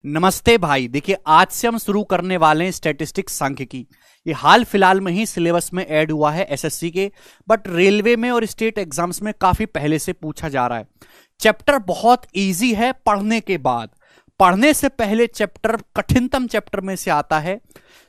नमस्ते भाई। देखिए, आज से हम शुरू करने वाले हैं स्टैटिस्टिक्स सांख्यिकी। ये हाल फिलहाल में ही सिलेबस में ऐड हुआ है एसएससी के, बट रेलवे में और स्टेट एग्जाम्स में काफी पहले से पूछा जा रहा है। चैप्टर बहुत इजी है पढ़ने के बाद, पढ़ने से पहले चैप्टर कठिनतम चैप्टर में से आता है।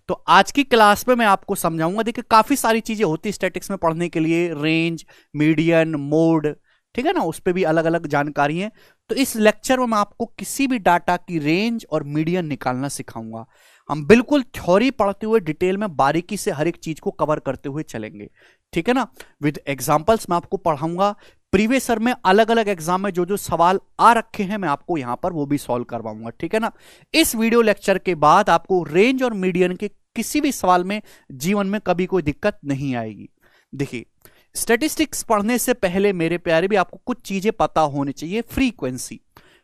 तो आज की क्लास में मैं आपको समझाऊंगा। देखिए, काफी सारी चीजें होती है स्टैटिक्स में पढ़ने के लिए, रेंज, मीडियन, मोड, ठीक है ना, उस पर भी अलग अलग जानकारी है। तो इस लेक्चर में मैं आपको किसी भी डाटा की रेंज और मीडियन निकालना सिखाऊंगा। हम बिल्कुल थ्योरी पढ़ते हुए डिटेल में बारीकी से हर एक चीज को कवर करते हुए चलेंगे, ठीक है ना। विद एग्जांपल्स मैं आपको पढ़ाऊंगा। प्रीवियस ईयर में अलग अलग एग्जाम में जो जो सवाल आ रखे हैं मैं आपको यहां पर वो भी सॉल्व करवाऊंगा, ठीक है ना। इस वीडियो लेक्चर के बाद आपको रेंज और मीडियन के किसी भी सवाल में जीवन में कभी कोई दिक्कत नहीं आएगी। देखिए, स्टैटिस्टिक्स पढ़ने से पहले मेरे प्यारे भी आपको कुछ चीजें पता होनी चाहिए। फ्रीक्वेंसी,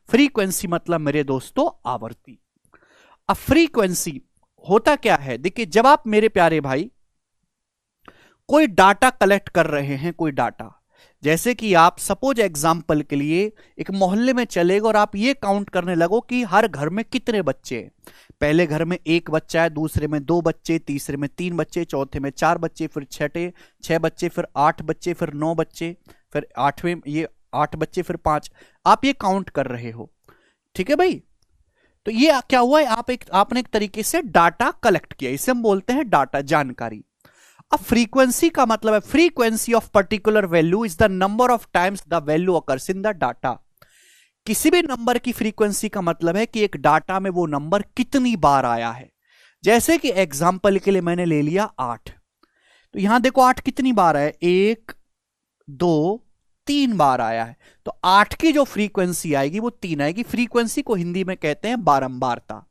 फ्रीक्वेंसी मतलब मेरे दोस्तों आवर्ती। अब फ्रीक्वेंसी होता क्या है? देखिए, जब आप मेरे प्यारे भाई कोई डाटा कलेक्ट कर रहे हैं, कोई डाटा, जैसे कि आप सपोज एग्जांपल के लिए एक मोहल्ले में चलेगा और आप ये काउंट करने लगो कि हर घर में कितने बच्चे हैं। पहले घर में एक बच्चा है, दूसरे में 2 बच्चे, तीसरे में 3 बच्चे, चौथे में 4 बच्चे, फिर छठे 6 बच्चे, फिर 8 बच्चे, फिर 9 बच्चे, फिर 8वें ये 8 बच्चे, फिर 5। आप ये काउंट कर रहे हो, ठीक है भाई। तो ये क्या हुआ है? आपने एक तरीके से डाटा कलेक्ट किया, इसे हम बोलते हैं डाटा, जानकारी। अब फ्रीक्वेंसी का मतलब है frequency of particular value is the number of times the value occurs in the data. किसी भी नंबर की फ्रीक्वेंसी का मतलब है कि एक डाटा में वो नंबर कितनी बार आया है। जैसे कि एग्जांपल के लिए मैंने ले लिया 8, तो यहां देखो 8 कितनी बार है, 1 2 3 बार आया है। तो 8 की जो फ्रीक्वेंसी आएगी वो 3 आएगी। फ्रीक्वेंसी को हिंदी में कहते हैं बारंबारता।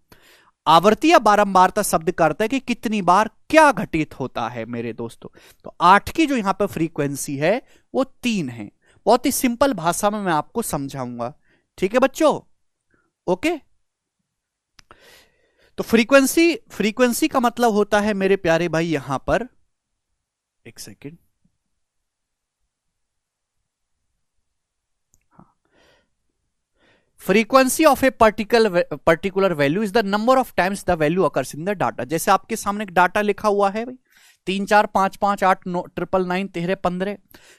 आवर्ती या बारंबारता शब्द का अर्थ है कि कितनी बार क्या घटित होता है मेरे दोस्तों। तो 8 की जो यहां पर फ्रीक्वेंसी है वो 3 है। बहुत ही सिंपल भाषा में मैं आपको समझाऊंगा, ठीक है बच्चों, ओके। तो फ्रीक्वेंसी का मतलब होता है मेरे प्यारे भाई, यहां पर एक second, frequency of a particular value is the number of times the value occurs in the data. जैसे आपके सामने एक डाटा लिखा हुआ है भाई, 3 4 5 5 8 9 9 9 13 15।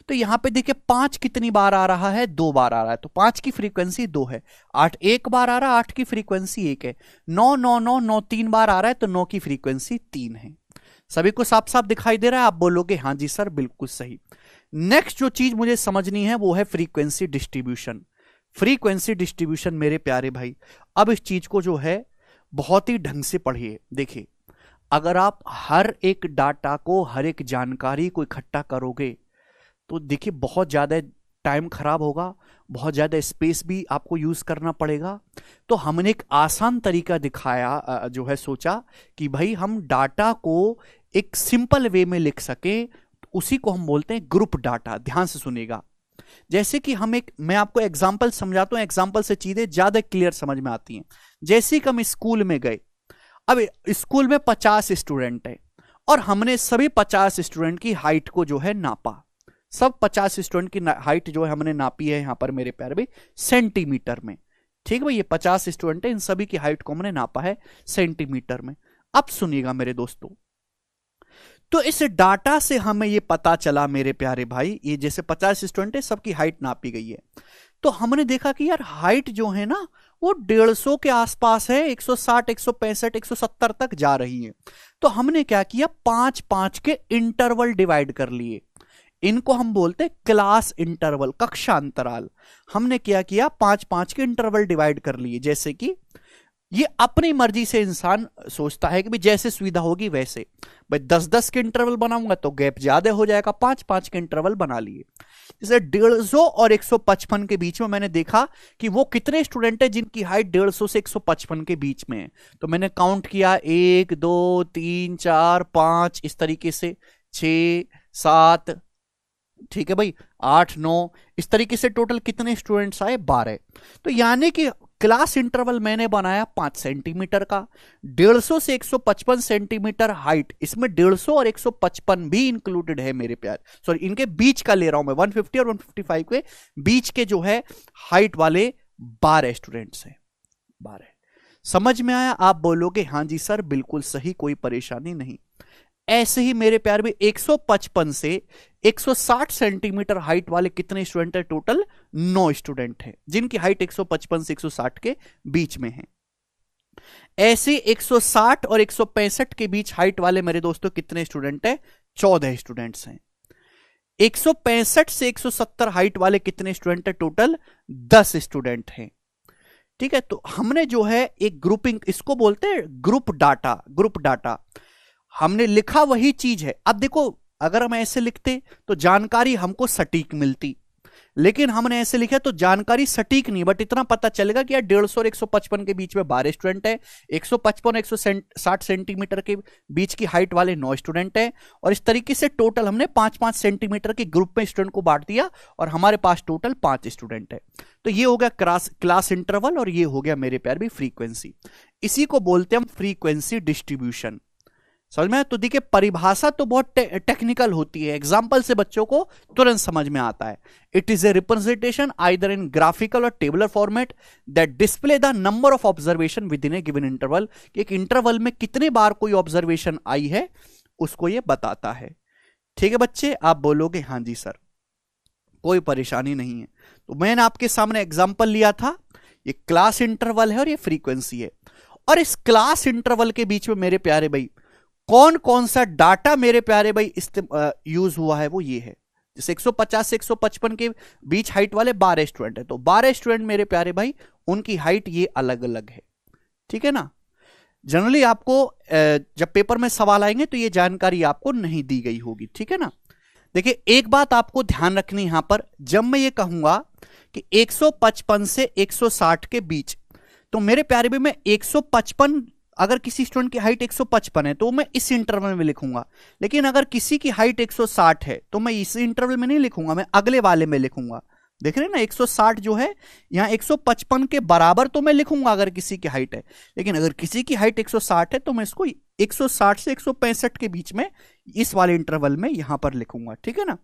तो यहां पे देखिए 5 कितनी बार आ रहा है, 2 बार आ रहा है। तो 5 की फ्रीक्वेंसी 2 है। 8 एक बार आ रहा है, 8 की फ्रीक्वेंसी 1 है। 9 9 9 9 3 बार आ रहा है, तो 9 की फ्रीक्वेंसी 3 है। सभी को साफ साफ दिखाई दे रहा है? आप बोलोगे हाँ जी सर, बिल्कुल सही। नेक्स्ट जो चीज मुझे समझनी है वो है फ्रीक्वेंसी डिस्ट्रीब्यूशन। फ्रीक्वेंसी डिस्ट्रीब्यूशन मेरे प्यारे भाई, अब इस चीज को जो है बहुत ही ढंग से पढ़िए। देखिए, अगर आप हर एक डाटा को, हर एक जानकारी को इकट्ठा करोगे तो देखिए बहुत ज्यादा टाइम खराब होगा, बहुत ज्यादा स्पेस भी आपको यूज करना पड़ेगा। तो हमने एक आसान तरीका दिखाया, जो है सोचा कि भाई हम डाटा को एक सिंपल वे में लिख सके, उसी को हम बोलते हैं ग्रुप डाटा। ध्यान से सुनिएगा। जैसे कि मैं आपको एग्जांपल समझाता हूं, एग्जांपल से चीजें ज्यादा क्लियर समझ में आती हैं। जैसे कि हम स्कूल में गए, अब स्कूल में 50 स्टूडेंट है और हमने सभी 50 स्टूडेंट की हाइट को जो है नापा। सब 50 स्टूडेंट की हाइट जो है हमने नापी है यहां पर मेरे प्यारे भाई सेंटीमीटर में, ठीक है भाई। ये 50 स्टूडेंट है, इन सभी की हाइट को हमने नापा है सेंटीमीटर में। अब सुनिएगा मेरे दोस्तों, तो इस डाटा से हमें ये पता चला मेरे प्यारे भाई, ये जैसे 50 स्टूडेंट है, सबकी हाइट नापी गई है। तो हमने देखा कि यार हाइट जो है ना वो 150 के आसपास है, 160 165 170 तक जा रही है। तो हमने क्या किया, 5 5 के इंटरवल डिवाइड कर लिए। इनको हम बोलते हैं क्लास इंटरवल, कक्षा अंतराल। हमने क्या किया, 5 5 के इंटरवल डिवाइड कर लिए। जैसे कि ये अपनी मर्जी से इंसान सोचता है कि जैसे सुविधा होगी वैसे। भाई 10-10 के इंटरवल बनाऊंगा तो गैप ज्यादा हो जाएगा, 5-5 के इंटरवल बना लिए। जैसे 150 और 155 के बीच में मैंने देखा कि वो कितने स्टूडेंट है जिनकी हाइट 150 से 155 के बीच में है। तो मैंने काउंट किया, 1 2 3 4 5, इस तरीके से 6 7, ठीक है भाई, 8 9, इस तरीके से टोटल कितने स्टूडेंट्स आए, 12। तो यानी कि क्लास इंटरवल मैंने बनाया 5 सेंटीमीटर का। 150 से 155 सेंटीमीटर हाइट, इसमें 150 और 155 भी इंक्लूडेड है मेरे प्यार, सॉरी इनके बीच का ले रहा हूं मैं, 150 और 155 के बीच के जो है हाइट वाले 12 स्टूडेंट्स हैं, 12। समझ में आया? आप बोलोगे हाँ जी सर बिल्कुल सही, कोई परेशानी नहीं। ऐसे ही मेरे प्यार में 155 से 160 सेंटीमीटर हाइट वाले कितने स्टूडेंट है? टोटल 9 स्टूडेंट हैं जिनकी हाइट 155 से 160 के बीच में है। ऐसे 160 और 165 के बीच हाइट वाले मेरे दोस्तों कितने स्टूडेंट है? 14 स्टूडेंट्स हैं। 165 से 170 हाइट वाले कितने स्टूडेंट है? टोटल 10 स्टूडेंट हैं। ठीक है, तो हमने जो है एक ग्रुपिंग, इसको बोलते हैं ग्रुप डाटा। ग्रुप डाटा हमने लिखा वही चीज है। अब देखो अगर हम ऐसे लिखते तो जानकारी हमको सटीक मिलती, लेकिन हमने ऐसे लिखा तो जानकारी सटीक नहीं, बट इतना पता चलेगा कि यार 150 और 155 के बीच में 12 स्टूडेंट है, 155 160 सेंटीमीटर के बीच की हाइट वाले 9 स्टूडेंट है, और इस तरीके से टोटल हमने 5-5 सेंटीमीटर के ग्रुप में स्टूडेंट को बांट दिया और हमारे पास टोटल 5 स्टूडेंट है। तो ये हो गया क्लास इंटरवल और ये हो गया मेरे प्यार भी फ्रीक्वेंसी। इसी को बोलते हैं हम फ्रीक्वेंसी डिस्ट्रीब्यूशन। समझ में? तो देखिए परिभाषा तो बहुत टेक्निकल होती है, एग्जाम्पल से बच्चों को तुरंत समझ में आता है। It is a representation either in graphical और tabular format that display the number of observation within a given interval. एक इंटरवल में कितने बार कोई ऑब्जर्वेशन आई है उसको ये बताता है। ठीक है बच्चे, आप बोलोगे हाँ जी सर, कोई परेशानी नहीं है। तो मैंने आपके सामने एग्जाम्पल लिया था, ये क्लास इंटरवल है और ये फ्रीक्वेंसी है। और इस क्लास इंटरवल के बीच में मेरे प्यारे भाई कौन कौन सा डाटा मेरे प्यारे भाई यूज हुआ है, वो ये है। जैसे 150 से 155 के बीच हाइट वाले 12 स्टूडेंट है, तो 12 स्टूडेंट मेरे प्यारे भाई उनकी हाइट ये अलग अलग है। ठीक है ना? जनरली आपको जब पेपर में सवाल आएंगे तो ये जानकारी आपको नहीं दी गई होगी। ठीक है ना? देखिए एक बात आपको ध्यान रखनी यहां पर, जब मैं ये कहूंगा कि 155 से 160 के बीच, तो मेरे प्यारे भाई मैं 155, अगर किसी स्टूडेंट की हाइट 155 है तो मैं इस इंटरवल में लिखूंगा, लेकिन अगर किसी की हाइट 160 है तो मैं इस इंटरवल में नहीं लिखूंगा, मैं अगले वाले में लिखूंगा। देख रहे हैं ना, 160 जो है यहां 155 के बराबर तो मैं लिखूंगा अगर किसी की हाइट है, लेकिन अगर किसी की हाइट 160 है तो मैं इसको 160 से 165 के बीच में इस वाले इंटरवल में यहां पर लिखूंगा। ठीक है ना?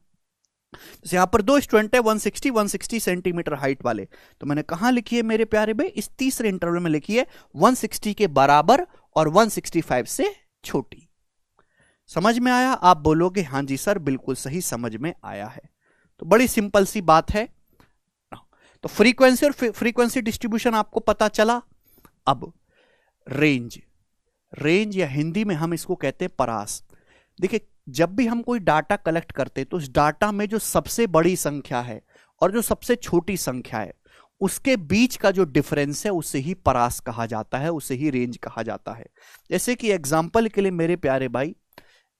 जैसे यहां पर 2 स्टूडेंट है 160 सेंटीमीटर हाइट वाले, तो मैंने कहां लिखी है मेरे प्यारे भाई? इस तीसरे इंटरवल में लिखी है 160 के बराबर और 165 से छोटी। समझ में आया? आप बोलोगे हाँ जी सर बिल्कुल सही, समझ में आया है। तो बड़ी सिंपल सी बात है। तो फ्रीक्वेंसी और फ्रीक्वेंसी डिस्ट्रीब्यूशन आपको पता चला। अब रेंज, रेंज या हिंदी में हम इसको कहते हैं परास। देखिए जब भी हम कोई डाटा कलेक्ट करते हैं तो उस डाटा में जो सबसे बड़ी संख्या है और जो सबसे छोटी संख्या है उसके बीच का जो डिफरेंस है उसे ही परास कहा जाता है, उसे ही रेंज कहा जाता है। जैसे कि एग्जांपल के लिए मेरे प्यारे भाई,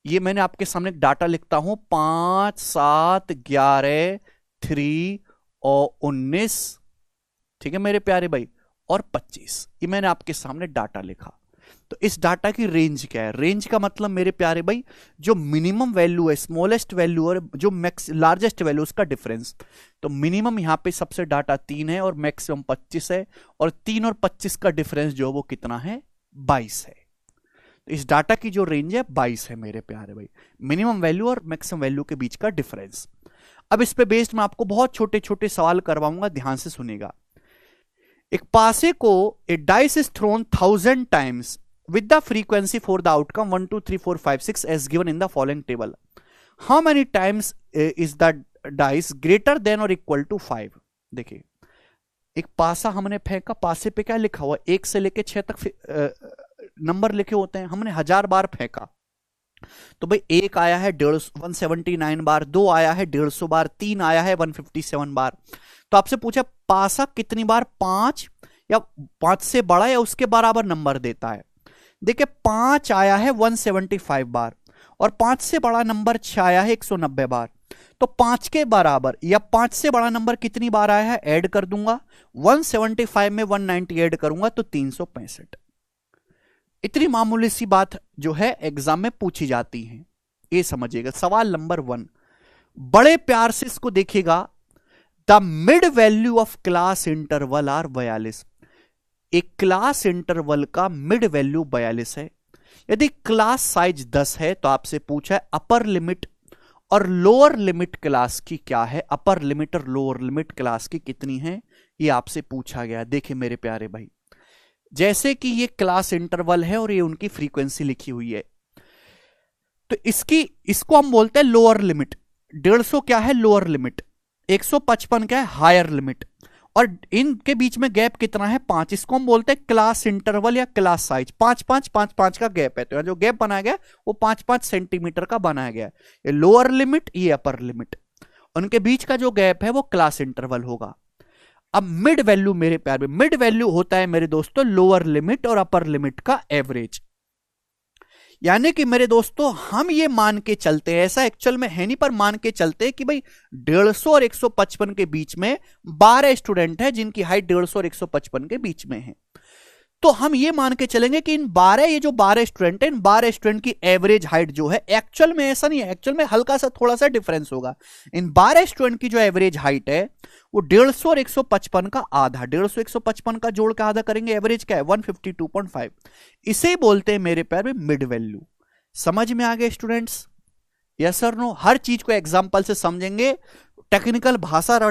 ये मैंने आपके सामने एक डाटा लिखता हूं 5, 7, 11, 3 और 19। ठीक है मेरे प्यारे भाई, और 25, ये मैंने आपके सामने डाटा लिखा। तो इस डाटा की रेंज क्या है? रेंज का मतलब मेरे प्यारे भाई जो मिनिमम वैल्यू है, स्मॉलेस्ट वैल्यू और जो लार्जेस्ट वैल्यू, उसका डिफरेंस। तो मिनिमम यहां पे सबसे डाटा 3 है और मैक्सिमम 25 है, और 3 और 25 का डिफरेंस जो वो कितना है? 22 है। तो इस डाटा की जो रेंज है 22 है मेरे प्यारे भाई, मिनिमम वैल्यू और मैक्सिमम वैल्यू के बीच का डिफरेंस। अब इस पे बेस्ड मैं आपको बहुत छोटे छोटे सवाल करवाऊंगा, ध्यान से सुनेगा। एक पासे को a dice is thrown 1000 times with the frequency for the outcome 1 2 3 4 5 6 as given in the following table. How many times is the dice greater than or equal to 5? देखिए एक पासा हमने फेंका, पासे पे क्या लिखा हुआ? 1 से लेके 6 तक नंबर लिखे होते हैं। हमने 1000 बार फेंका, तो भाई 1 आया है 179 बार, 2 आया है 150 बार, 3 आया है 157 बार। तो आपसे पूछा पासा कितनी बार 5 या 5 से बड़ा या उसके बराबर नंबर देता है? देखिए 5 आया है 175 बार और 5 से बड़ा नंबर 6 आया है 190 बार। तो 5 के बराबर या 5 से बड़ा नंबर कितनी बार आया है? ऐड कर दूंगा, 175 में 190 ऐड करूंगा तो 365। इतनी मामूली सी बात जो है एग्जाम में पूछी जाती है, ये समझिएगा। सवाल नंबर 1 बड़े प्यार से इसको देखिएगा। The mid value of class interval are 42। एक क्लास इंटरवल का मिड वैल्यू 42 है। यदि क्लास साइज 10 है तो आपसे पूछा है अपर लिमिट और लोअर लिमिट क्लास की क्या है? अपर लिमिट और लोअर लिमिट क्लास की कितनी है, ये आपसे पूछा गया। देखिए मेरे प्यारे भाई, जैसे कि ये क्लास इंटरवल है और ये उनकी फ्रीक्वेंसी लिखी हुई है, तो इसको हम बोलते हैं लोअर लिमिट। 150 क्या है? Lower limit. 155 क्या है? Higher limit. और इनके बीच में गैप कितना है? 5। इसको हम बोलते हैं क्लास इंटरवल या क्लास साइज। 5-5-5-5 का गैप है, तो जो गैप बनाया गया वो 5-5 सेंटीमीटर का बनाया गया है। ये लोअर लिमिट, ये अपर लिमिट, उनके बीच का जो गैप है वो क्लास इंटरवल होगा। अब मिड वैल्यू मेरे प्यार में, मिड वैल्यू होता है मेरे दोस्तों लोअर लिमिट और अपर लिमिट का एवरेज। यानी कि मेरे दोस्तों हम ये मान के चलते हैं, ऐसा एक्चुअल में है नहीं पर मान के चलते हैं कि भाई 150 और 155 के बीच में 12 स्टूडेंट है जिनकी हाइट 150 और 155 के बीच में है। तो हम ये मान के चलेंगे कि इन 12, ये जो 12 स्टूडेंट है, इन 12 स्टूडेंट की एवरेज हाइट जो है, एक्चुअल में ऐसा नहीं है, एक्चुअल में हल्का सा थोड़ा सा डिफरेंस होगा। इन 12 स्टूडेंट की जो एवरेज हाइट है वो 150 और 155 का आधा, 150 155 का जोड़ का आधा करेंगे, एवरेज क्या है? 152.5। इसे बोलते हैं मेरे प्यार में मिड वैल्यू। समझ में आ गए स्टूडेंट्स? यस और नो? हर चीज को एग्जांपल से समझेंगे, टेक्निकल भाषा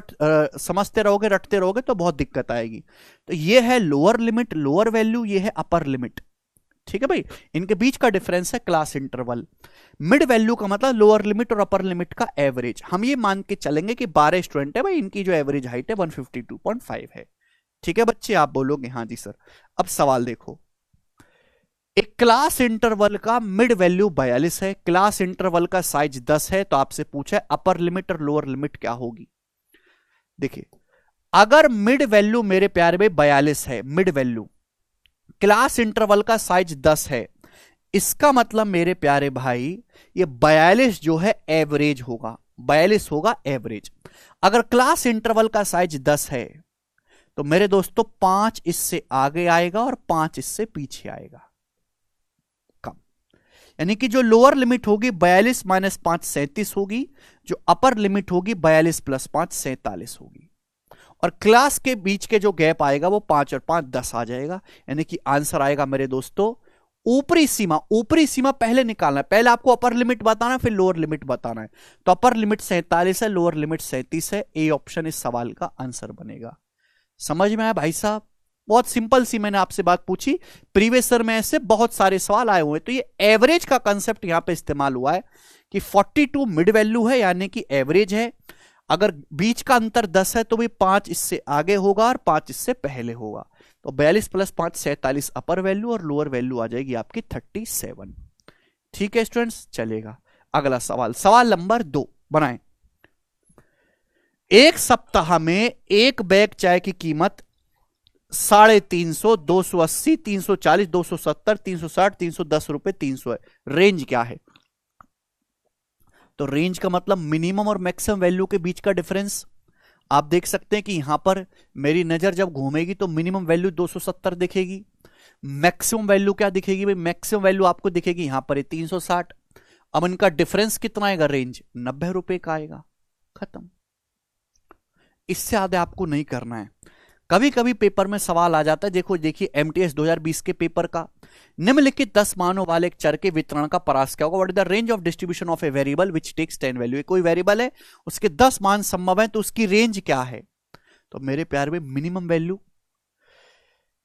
समझते रहोगे, रटते रहोगे तो बहुत दिक्कत आएगी। तो ये है लोअर लिमिट, लोअर वैल्यू, ये है अपर लिमिट। ठीक है भाई, इनके बीच का डिफरेंस है क्लास इंटरवल। मिड वैल्यू का मतलब लोअर लिमिट और अपर लिमिट का एवरेज। हम ये मान के चलेंगे कि 12 स्टूडेंट है भाई, इनकी जो एवरेज हाइट है 152.5 है। ठीक है बच्चे? आप बोलोगे हाँ जी सर। अब सवाल देखो, एक क्लास इंटरवल का मिड वैल्यू 42 है, क्लास इंटरवल का साइज 10 है, तो आपसे पूछा है अपर लिमिट और लोअर लिमिट क्या होगी। देखिए, अगर मिड वैल्यू मेरे प्यारे में 42 है, मिड वैल्यू, क्लास इंटरवल का साइज 10 है, इसका मतलब मेरे प्यारे भाई ये 42 जो है एवरेज होगा, 42 होगा एवरेज। अगर क्लास इंटरवल का साइज 10 है तो मेरे दोस्तों 5 इससे आगे आएगा और 5 इससे पीछे आएगा, कम। यानी कि जो लोअर लिमिट होगी 42 माइनस 5 37 होगी, जो अपर लिमिट होगी 42 प्लस 5 47 होगी। और क्लास के बीच के जो गैप आएगा वो 5 और 5 10 आ जाएगा। यानी कि आंसर आएगा मेरे दोस्तों, ऊपरी सीमा, ऊपरी सीमा पहले निकालना है, पहले आपको अपर लिमिट बताना है फिर लोअर लिमिट बताना है। तो अपर लिमिट 47 है, लोअर लिमिट 37 है। ए ऑप्शन इस सवाल का आंसर बनेगा। समझ में आया भाई साहब? बहुत सिंपल सी मैंने आपसे बात पूछी, प्रीवियस ईयर में ऐसे बहुत सारे सवाल आए हुए। तो ये एवरेज का कंसेप्ट यहां पे इस्तेमाल हुआ है कि 42 मिड वैल्यू है यानी कि एवरेज है। अगर बीच का अंतर 10 है तो भी 5 इससे आगे होगा और 5 इससे पहले होगा। तो 42 प्लस 5 47 अपर वैल्यू और लोअर वैल्यू आ जाएगी आपकी 37। ठीक है स्टूडेंट्स, चलेगा। अगला सवाल, सवाल नंबर 2 बनाएं। एक सप्ताह में एक बैग चाय की कीमत 350, 280, 340, 270, 360, 310 रुपए 300 है। रेंज क्या है? तो रेंज का मतलब मिनिमम और मैक्सिमम वैल्यू के बीच का डिफरेंस। आप देख सकते हैं कि यहां पर मेरी नजर जब घूमेगी तो मिनिमम वैल्यू 270 दिखेगी, मैक्सिमम वैल्यू क्या दिखेगी भाई? मैक्सिमम वैल्यू आपको दिखेगी यहां पर 360। अब इनका डिफरेंस कितना आएगा? रेंज 90 रुपए का आएगा, खत्म। इससे ज्यादा आपको नहीं करना है। कभी कभी पेपर में सवाल आ जाता है, देखिए एमटीएस 2020 के पेपर का, निम्नलिखित 10 मानों वाले एक चर के वितरण का परास क्या होगा? What is the range of distribution of a variable which takes 10 value. कोई वेरिएबल है, उसके 10 मान संभव है, तो उसकी रेंज क्या है? तो मेरे प्यार में मिनिमम वैल्यू,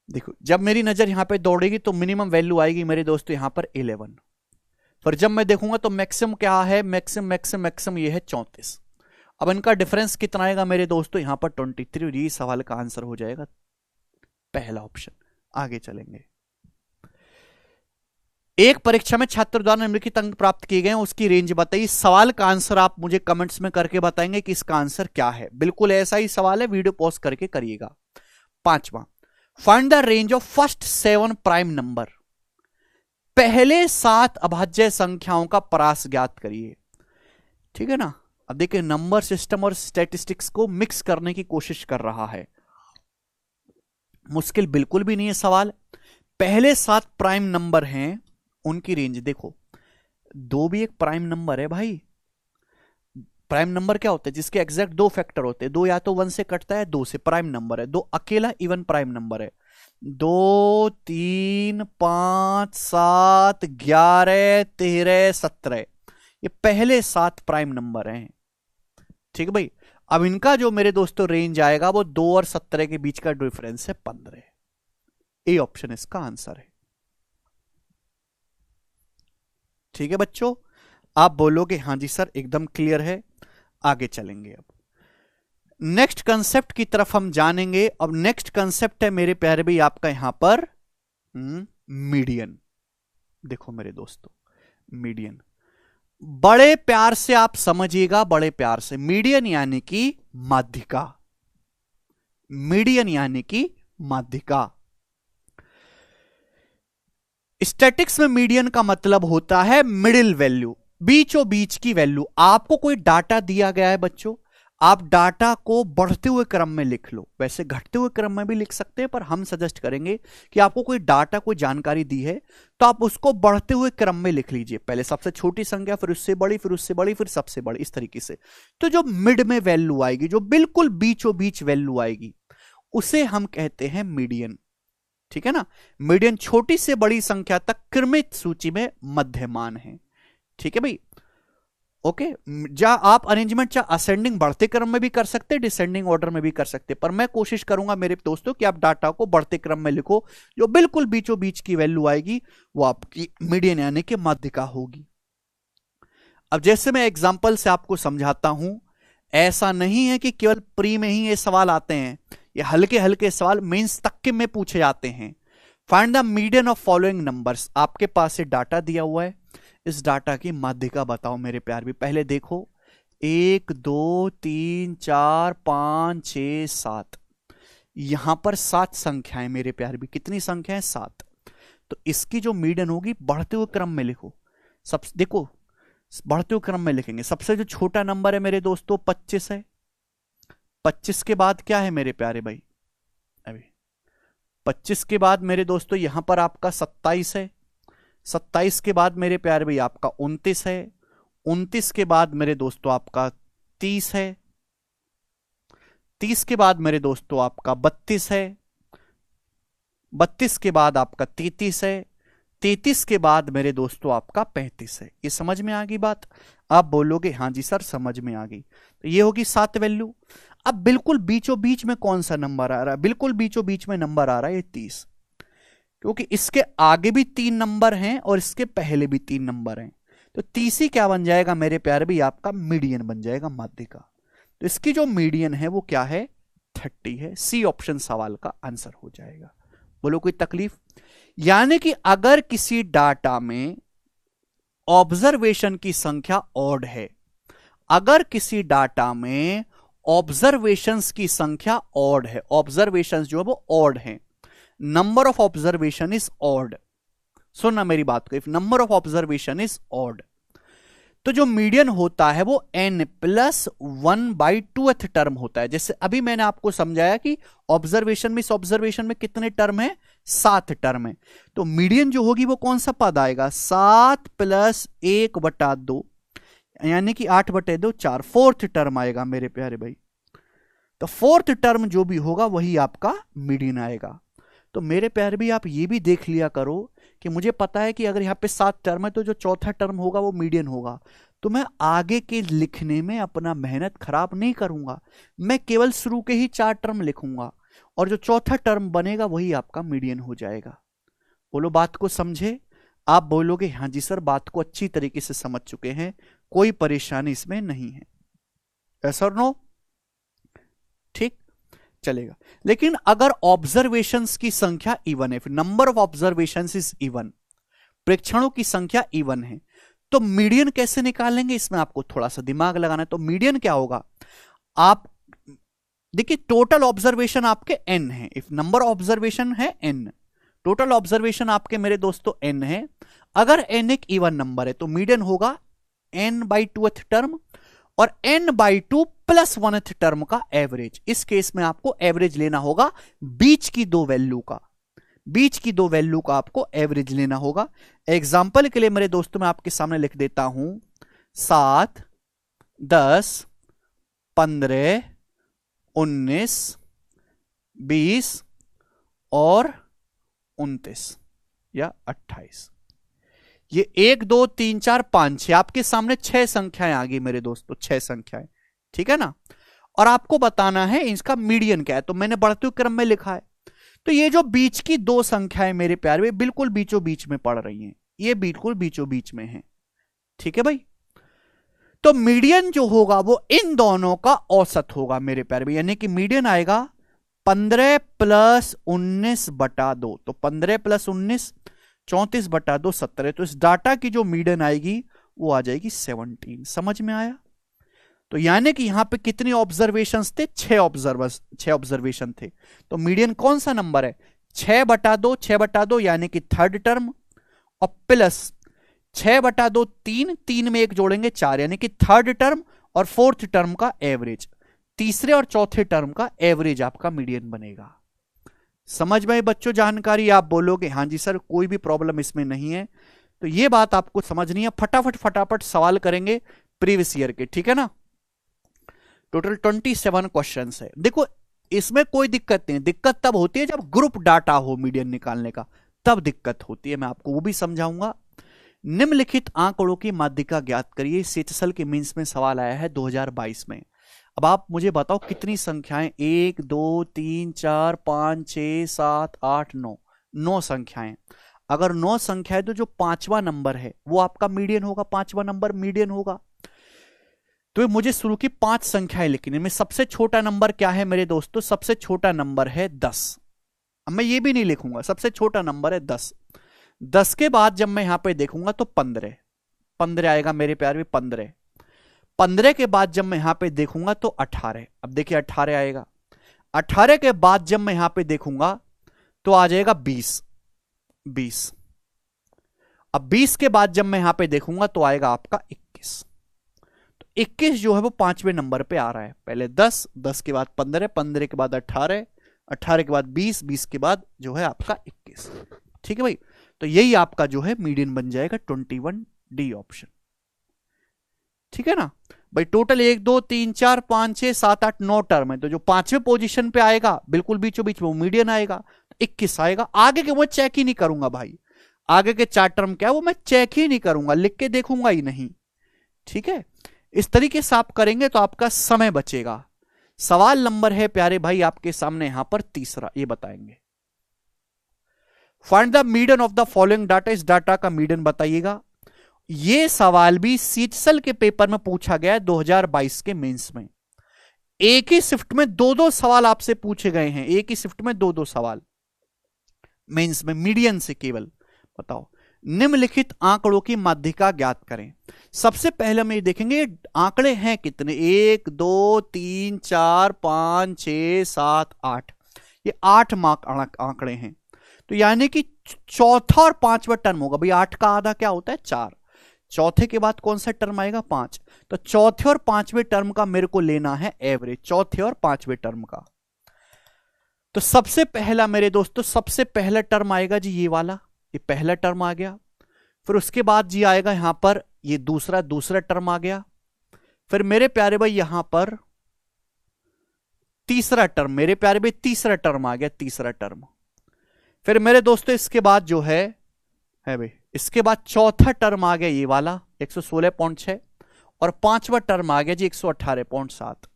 देखो जब मेरी नजर यहां पे दौड़ेगी तो मिनिमम वैल्यू आएगी मेरे दोस्तों यहां पर 11। फिर जब मैं देखूंगा तो मैक्सिमम क्या है? मैक्सिमम ये है 34। अब इनका डिफरेंस कितना आएगा मेरे दोस्तों? यहां पर 23। ये सवाल का आंसर हो जाएगा पहला ऑप्शन। आगे चलेंगे। एक परीक्षा में छात्र द्वारा निम्नलिखित अंक प्राप्त किए गए, उसकी रेंज बताइए। सवाल का आंसर आप मुझे कमेंट्स में करके बताएंगे कि इसका आंसर क्या है। बिल्कुल ऐसा ही सवाल है, वीडियो पॉज करके करिएगा। 5वां, find the range of first 7 prime number. पहले 7 अभाज्य संख्याओं का परास ज्ञात करिए। ठीक है ना? अब देखिए, नंबर सिस्टम और स्टैटिस्टिक्स को मिक्स करने की कोशिश कर रहा है। मुश्किल बिल्कुल भी नहीं है सवाल। पहले 7 प्राइम नंबर हैं, उनकी रेंज देखो। 2 भी एक प्राइम नंबर है भाई। प्राइम नंबर क्या होता है? जिसके एग्जैक्ट 2 फैक्टर होते हैं। 2 या तो 1 से कटता है, 2 से प्राइम नंबर है। 2 अकेला इवन प्राइम नंबर है। 2, 3, 5, 7, 11, 13, 17, ये पहले 7 प्राइम नंबर हैं। ठीक है भाई। अब इनका जो मेरे दोस्तों रेंज आएगा वो 2 और 17 के बीच का डिफरेंस है 15। ए ऑप्शन इसका आंसर है। ठीक है बच्चों, आप बोलोगे हां जी सर एकदम क्लियर है। आगे चलेंगे, अब नेक्स्ट कंसेप्ट की तरफ हम जानेंगे। अब नेक्स्ट कंसेप्ट है मेरे प्यारे भाई आपका यहां पर मीडियन। देखो मेरे दोस्तों, मीडियन बड़े प्यार से आप समझिएगा, बड़े प्यार से। मीडियन यानी कि माध्यिका, मीडियन यानी कि माध्यिका। स्टैटिक्स में मीडियन का मतलब होता है मिडिल वैल्यू, बीचों बीच की वैल्यू। आपको कोई डाटा दिया गया है बच्चों, आप डाटा को बढ़ते हुए क्रम में लिख लो, वैसे घटते हुए क्रम में भी लिख सकते हैं, पर हम सजेस्ट करेंगे कि आपको कोई डाटा, कोई जानकारी दी है तो आप उसको बढ़ते हुए क्रम में लिख लीजिए। पहले सबसे छोटी संख्या, फिर उससे बड़ी, फिर उससे बड़ी, फिर सबसे बड़ी, इस तरीके से। तो जो मिड में वैल्यू आएगी, जो बिल्कुल बीचों बीच वैल्यू आएगी, उसे हम कहते हैं मीडियन। ठीक है ना, मीडियन छोटी से बड़ी संख्या तक क्रमित सूची में मध्यमान है। ठीक है भाई, ओके। जा आप अरेंजमेंट चाहे असेंडिंग बढ़ते क्रम में भी कर सकते, डिसेंडिंग ऑर्डर में भी कर सकते, पर मैं कोशिश करूंगा मेरे दोस्तों कि आप डाटा को बढ़ते क्रम में लिखो। जो बिल्कुल बीचों बीच की वैल्यू आएगी वो आपकी मीडियन यानी कि माध्यिका होगी। अब जैसे मैं एग्जांपल से आपको समझाता हूं, ऐसा नहीं है कि केवल प्री में ही ये सवाल आते हैं, ये हल्के हल्के सवाल मेंस तक के में पूछे जाते हैं। Find the median of following numbers. आपके पास से डाटा दिया हुआ है, इस डाटा की माध्यिका बताओ मेरे प्यार भी। पहले देखो 1 2 3 4 5 6 7, यहां पर 7 संख्याएं मेरे प्यार भी। कितनी संख्याएं? 7। तो इसकी जो मीडियन होगी बढ़ते हुए क्रम में लिखो। सब देखो बढ़ते हुए क्रम में लिखेंगे। सबसे जो छोटा नंबर है मेरे दोस्तों 25 है। 25 के बाद क्या है मेरे प्यारे भाई? अभी 25 के बाद मेरे दोस्तों यहां पर आपका 27 है। 27 के बाद मेरे प्यारे भाई आपका 29 है। 29 के बाद मेरे दोस्तों आपका 30 है। 30 के बाद मेरे दोस्तों आपका 32 है। 32 के बाद आपका 33 है। 33 के बाद मेरे दोस्तों आपका 35 है। ये समझ में आ गई बात? आप बोलोगे हां जी सर समझ में आ गई। तो ये होगी 7 वैल्यू। अब बिल्कुल बीचों बीच में कौन सा नंबर आ रहा है? बिल्कुल बीचों बीच में नंबर आ रहा है ये 30, क्योंकि इसके आगे भी 3 नंबर हैं और इसके पहले भी 3 नंबर हैं। तो 30 ही क्या बन जाएगा मेरे प्यारे भी? आपका मीडियन बन जाएगा, माध्यिका। तो इसकी जो मीडियन है वो क्या है? 30 है। सी ऑप्शन सवाल का आंसर हो जाएगा। बोलो कोई तकलीफ? यानी कि अगर किसी डाटा में ऑब्जर्वेशन की संख्या ऑड है, अगर किसी डाटा में ऑब्जर्वेशंस की संख्या ऑड है, ऑब्जर्वेशंस जो है वो ऑड है, number of observation is odd. सुनना मेरी बात को, if number of observation is odd, तो जो मीडियन होता है वो n+1/2th टर्म होता है। जैसे अभी मैंने आपको समझाया कि ऑब्जर्वेशन में, इस ऑब्जर्वेशन में कितने टर्म है? 7 टर्म है। तो मीडियन जो होगी वो कौन सा पद आएगा? 7 + 1/2, यानी कि 8/2, 4, 4th टर्म आएगा मेरे प्यारे भाई। तो 4th टर्म जो भी होगा वही आपका मीडियन आएगा। तो मेरे प्यारे भी आप ये भी देख लिया करो कि मुझे पता है कि अगर यहाँ पे 7 टर्म है तो जो चौथा टर्म होगा वो मीडियन होगा। तो मैं आगे के लिखने में अपना मेहनत खराब नहीं करूंगा, मैं केवल शुरू के ही 4 टर्म लिखूंगा और जो चौथा टर्म बनेगा वही आपका मीडियन हो जाएगा। बोलो बात को समझे? आप बोलोगे हाँ जी सर बात को अच्छी तरीके से समझ चुके हैं, कोई परेशानी इसमें नहीं है। यस और नो? ठीक चलेगा। लेकिन अगर ऑब्जर्वेशंस की संख्या इवन है, number of observations is even, प्रेक्षणों की संख्या इवन है, तो मीडियन कैसे निकालेंगे? इसमें आपको थोड़ा सा दिमाग लगाना है। तो मीडियन क्या होगा? आप देखिए टोटल ऑब्जर्वेशन आपके n है। इफ नंबर ऑब्जर्वेशन है n, टोटल ऑब्जर्वेशन आपके मेरे दोस्तों n है। अगर n एक इवन नंबर है तो मीडियन होगा n/2th टर्म और n/2 + 1th टर्म का एवरेज। इस केस में आपको एवरेज लेना होगा बीच की 2 वैल्यू का, बीच की 2 वैल्यू का आपको एवरेज लेना होगा। एग्जाम्पल के लिए मेरे दोस्तों मैं आपके सामने लिख देता हूं 7 10 15 19 20 और 29 या 28। ये 1 2 3 4 5 6 आपके सामने 6 संख्याएं आ गई मेरे दोस्तों, 6 संख्याएं, ठीक है ना। और आपको बताना है इसका मीडियन क्या है, तो मैंने बढ़ते हुए क्रम में लिखा है। तो ये जो बीच की दो संख्याएं मेरे प्यारे बिल्कुल बीचों बीच में पड़ रही हैं, ये बिल्कुल बीचों बीच में है। ठीक है भाई, तो मीडियन जो होगा वो इन दोनों का औसत होगा मेरे प्यारे, यानी कि मीडियन आएगा 15 प्लस 19 बटा 2। तो 15 प्लस 19 34 बटा 2 17। तो इस डाटा की जो मीडियन आएगी वो आ जाएगी 17। समझ में आया? तो यानी कि यहां पे कितनी ऑब्जर्वेशंस थे? 6 ऑब्जर्वेशन थे। तो मीडियन कौन सा नंबर है? 6 बटा 2, 6 बटा 2 यानी कि थर्ड टर्म, और प्लस 6 बटा 2 3, 3 में एक जोड़ेंगे 4 यानी कि थर्ड टर्म और फोर्थ टर्म का एवरेज, तीसरे और चौथे टर्म का एवरेज आपका मीडियन बनेगा। समझ में बच्चों जानकारी? आप बोलोगे हाँ जी सर कोई भी प्रॉब्लम इसमें नहीं है। तो ये बात आपको समझनी है। फटाफट सवाल करेंगे प्रीवियस ईयर के, ठीक है ना। टोटल 27 क्वेश्चंस है। देखो इसमें कोई दिक्कत नहीं है, दिक्कत तब होती है जब ग्रुप डाटा हो मीडियन निकालने का, तब दिक्कत होती है। मैं आपको वो भी समझाऊंगा। निम्नलिखित आंकड़ों की माध्यिका ज्ञात करिए। सीएचएसएल के मेंस में सवाल आया है 2022 में। अब आप मुझे बताओ कितनी संख्याएं? 1 2 3 4 5 6 7 8 9, 9 संख्याएं। अगर 9 संख्याएं तो जो पांचवा नंबर है वो आपका मीडियन होगा, पांचवा नंबर मीडियन होगा। तो मुझे शुरू की 5 संख्याएं लिखनी है। सबसे छोटा नंबर क्या है मेरे दोस्तों? सबसे छोटा नंबर है 10। अब मैं ये भी नहीं लिखूंगा, सबसे छोटा नंबर है 10। 10 के बाद जब मैं यहां पे देखूंगा तो 15 आएगा मेरे प्यार में। 15 के बाद जब मैं यहां पे देखूंगा तो 18। अब देखिए 18 आएगा। 18 के बाद जब मैं यहां पे देखूंगा तो आ जाएगा 20। अब 20 के बाद जब मैं यहां पे देखूंगा तो आएगा आपका 21। तो 21 जो है वो 5वें नंबर पे आ रहा है। पहले 10, 10 के बाद 15, 15 के बाद 18, 18 के बाद 20, 20 के बाद जो है आपका 21। ठीक है भाई, तो यही आपका जो है मीडियन बन जाएगा 21D ऑप्शन। ठीक है ना भाई। टोटल 1 2 3 4 5 6 7 8 9 टर्म है। तो जो 5वें पोजीशन पे आएगा बिल्कुल बीचों बीच में वो मीडियन आएगा, 21 आएगा। आगे के मैं चेक ही नहीं करूंगा भाई, आगे के 4 टर्म क्या है वो मैं चेक ही नहीं करूंगा, लिख के देखूंगा ही नहीं। ठीक है, इस तरीके से आप करेंगे तो आपका समय बचेगा। सवाल नंबर है प्यारे भाई आपके सामने यहां पर तीसरा, ये बताएंगे। Find the median of the following data. इस डाटा का मीडियन बताइएगा। ये सवाल भी सीएचएसएल के पेपर में पूछा गया है 2022 के मेंस में। एक ही शिफ्ट में 2-2 सवाल आपसे पूछे गए हैं, एक ही शिफ्ट में 2-2 सवाल मेंस में मीडियन से केवल। बताओ निम्नलिखित आंकड़ों की माध्यिका ज्ञात करें। सबसे पहले हम ये देखेंगे आंकड़े हैं कितने। 1 2 3 4 5 6 7 8, ये 8 आंकड़े हैं। तो यानी कि चौथा और 5वां टर्म होगा भाई। 8 का आधा क्या होता है? 4। चौथे के बाद कौन सा टर्म आएगा? 5। तो चौथे और 5वें टर्म का मेरे को लेना है एवरेज, चौथे और 5वें टर्म का। तो सबसे पहला मेरे दोस्तों, सबसे पहला टर्म आएगा जी ये वाला, ये पहला टर्म आ गया। फिर उसके बाद जी आएगा यहां पर ये दूसरा टर्म आ गया। फिर मेरे प्यारे भाई यहां पर तीसरा टर्म, मेरे प्यारे भाई तीसरा टर्म आ गया, तीसरा टर्म। फिर मेरे दोस्तों इसके बाद जो है भाई, इसके बाद चौथा टर्म आ गया ये वाला 116.6, और 5वां टर्म आ गया जी 118.7।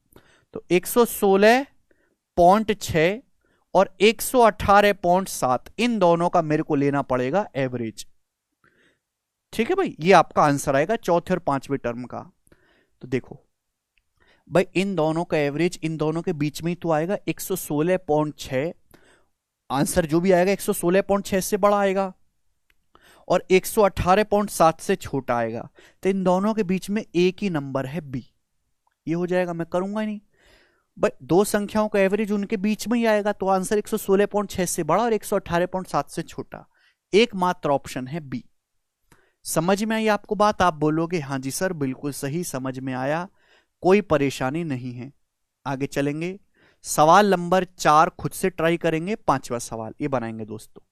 तो 116.6 और 118.7, इन दोनों का मेरे को लेना पड़ेगा एवरेज। ठीक है भाई, ये आपका आंसर आएगा चौथे और 5वें टर्म का। तो देखो भाई इन दोनों का एवरेज इन दोनों के बीच में ही तो आएगा 116.6। आंसर जो भी आएगा 116.6 से बड़ा आएगा और 118.7 से छोटा आएगा। तो इन दोनों के बीच में एक ही नंबर है बी, ये हो जाएगा। मैं करूंगा ही नहीं भाई, 2 संख्याओं का एवरेज उनके बीच में ही आएगा, तो आंसर 116.6 से बड़ा और 118.7 से छोटा। एकमात्र ऑप्शन है बी। समझ में आई आपको बात? आप बोलोगे हाँ जी सर बिल्कुल सही, समझ में आया, कोई परेशानी नहीं है। आगे चलेंगे। सवाल नंबर 4 खुद से ट्राई करेंगे। 5वां सवाल ये बनाएंगे दोस्तों।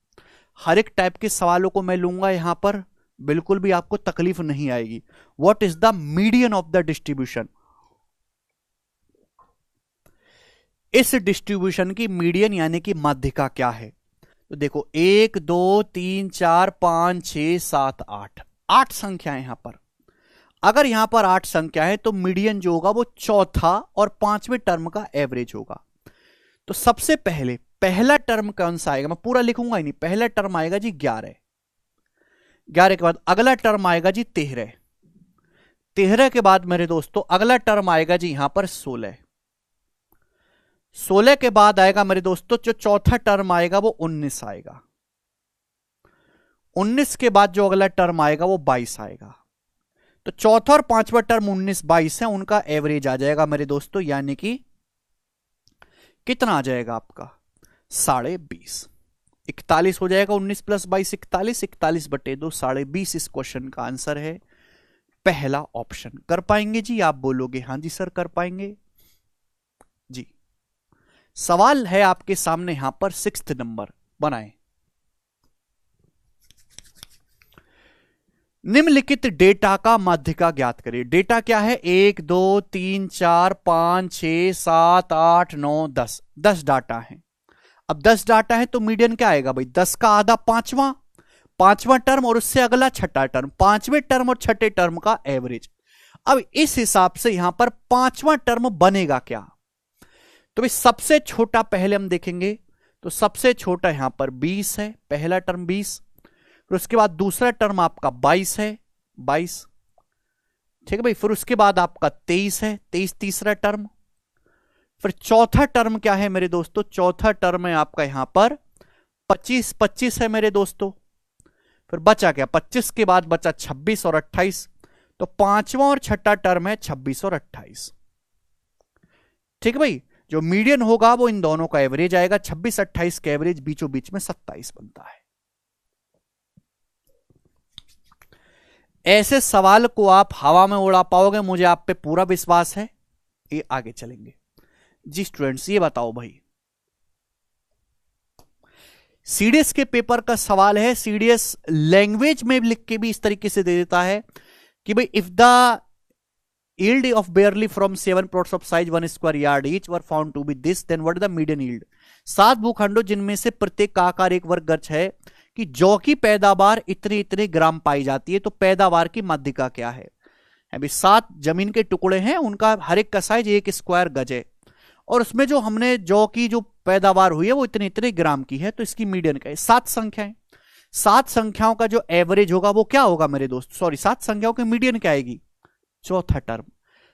हर एक टाइप के सवालों को मैं लूंगा यहां पर, बिल्कुल भी आपको तकलीफ नहीं आएगी। What is the median of the distribution? इस डिस्ट्रीब्यूशन की मीडियन यानी कि माध्यिका क्या है? तो देखो 1 2 3 4 5 6 7 8, 8 संख्या है यहां पर। अगर यहां पर 8 संख्या है तो मीडियन जो होगा वो चौथा और 5वें टर्म का एवरेज होगा। तो सबसे पहले पहला टर्म कौन सा आएगा, मैं पूरा लिखूंगा ही नहीं, पहला टर्म आएगा जी 11, 11 के बाद अगला टर्म आएगा जी 13, 13 के बाद मेरे दोस्तों अगला टर्म आएगा जी यहां पर 16, 16 के बाद आएगा मेरे दोस्तों जो चौथा टर्म आएगा वो 19 आएगा, 19 के बाद जो अगला टर्म आएगा वो 22 आएगा। तो चौथा और पांचवा टर्म 19 22 है, उनका एवरेज आ जाएगा मेरे दोस्तों, यानी कि कितना आ जाएगा आपका 20.5, 41 हो जाएगा। 19 प्लस 22 41, 41 बटे 2 20.5 इस क्वेश्चन का आंसर है पहला ऑप्शन। कर पाएंगे जी, आप बोलोगे हां जी सर कर पाएंगे जी। सवाल है आपके सामने यहां पर 6th नंबर, बनाएं। निम्नलिखित डेटा का माध्यिका ज्ञात करिए। डेटा क्या है, 1 2 3 4 5 6 7 8 9 10, 10 डाटा है। अब 10 डाटा है तो मीडियन क्या आएगा भाई, 10 का आधा पांचवा टर्म और उससे अगला छठा टर्म, पांचवें टर्म और छठे टर्म का एवरेज। अब इस हिसाब से यहां पर पांचवा टर्म बनेगा क्या, तो भाई सबसे छोटा पहले हम देखेंगे, तो सबसे छोटा यहां पर 20 है, पहला टर्म 20, फिर उसके बाद दूसरा टर्म आपका 22 है, 22 ठीक है भाई, फिर उसके बाद आपका 23 है, 23 तीसरा टर्म, फिर चौथा टर्म क्या है मेरे दोस्तों, चौथा टर्म है आपका यहां पर 25, 25 है मेरे दोस्तों, फिर बचा क्या 25 के बाद बचा 26 और 28, तो पांचवा और छठा टर्म है 26 और 28 ठीक है भाई। जो मीडियन होगा वो इन दोनों का एवरेज आएगा, 26 28 का एवरेज बीचों बीच में 27 बनता है। ऐसे सवाल को आप हवा में उड़ा पाओगे, मुझे आप पे पूरा विश्वास है। ये आगे चलेंगे जी स्टूडेंट्स, ये बताओ भाई सीडीएस के पेपर का सवाल है, सीडीएस लैंग्वेज में लिख के भी इस तरीके से दे देता है कि भाई if the yield of barley from 7 plots of size 1 square yard each were found to be this, then what is the median yield। 7 भूखंडों जिनमें से प्रत्येक का आकार 1 वर्ग गज है कि जौ की पैदावार इतने इतने ग्राम पाई जाती है, तो पैदावार की माध्यिका क्या है। अभी 7 जमीन के टुकड़े हैं, उनका हर एक का साइज 1 स्क्वायर गज है, और उसमें जो हमने जौ की जो पैदावार हुई है वो इतने इतने ग्राम की है, तो इसकी मीडियन क्या है। 7 संख्याएं, 7 संख्याओं का जो एवरेज होगा वो क्या होगा मेरे दोस्त, सॉरी 7 संख्याओं की मीडियन क्या आएगी, चौथा टर्म।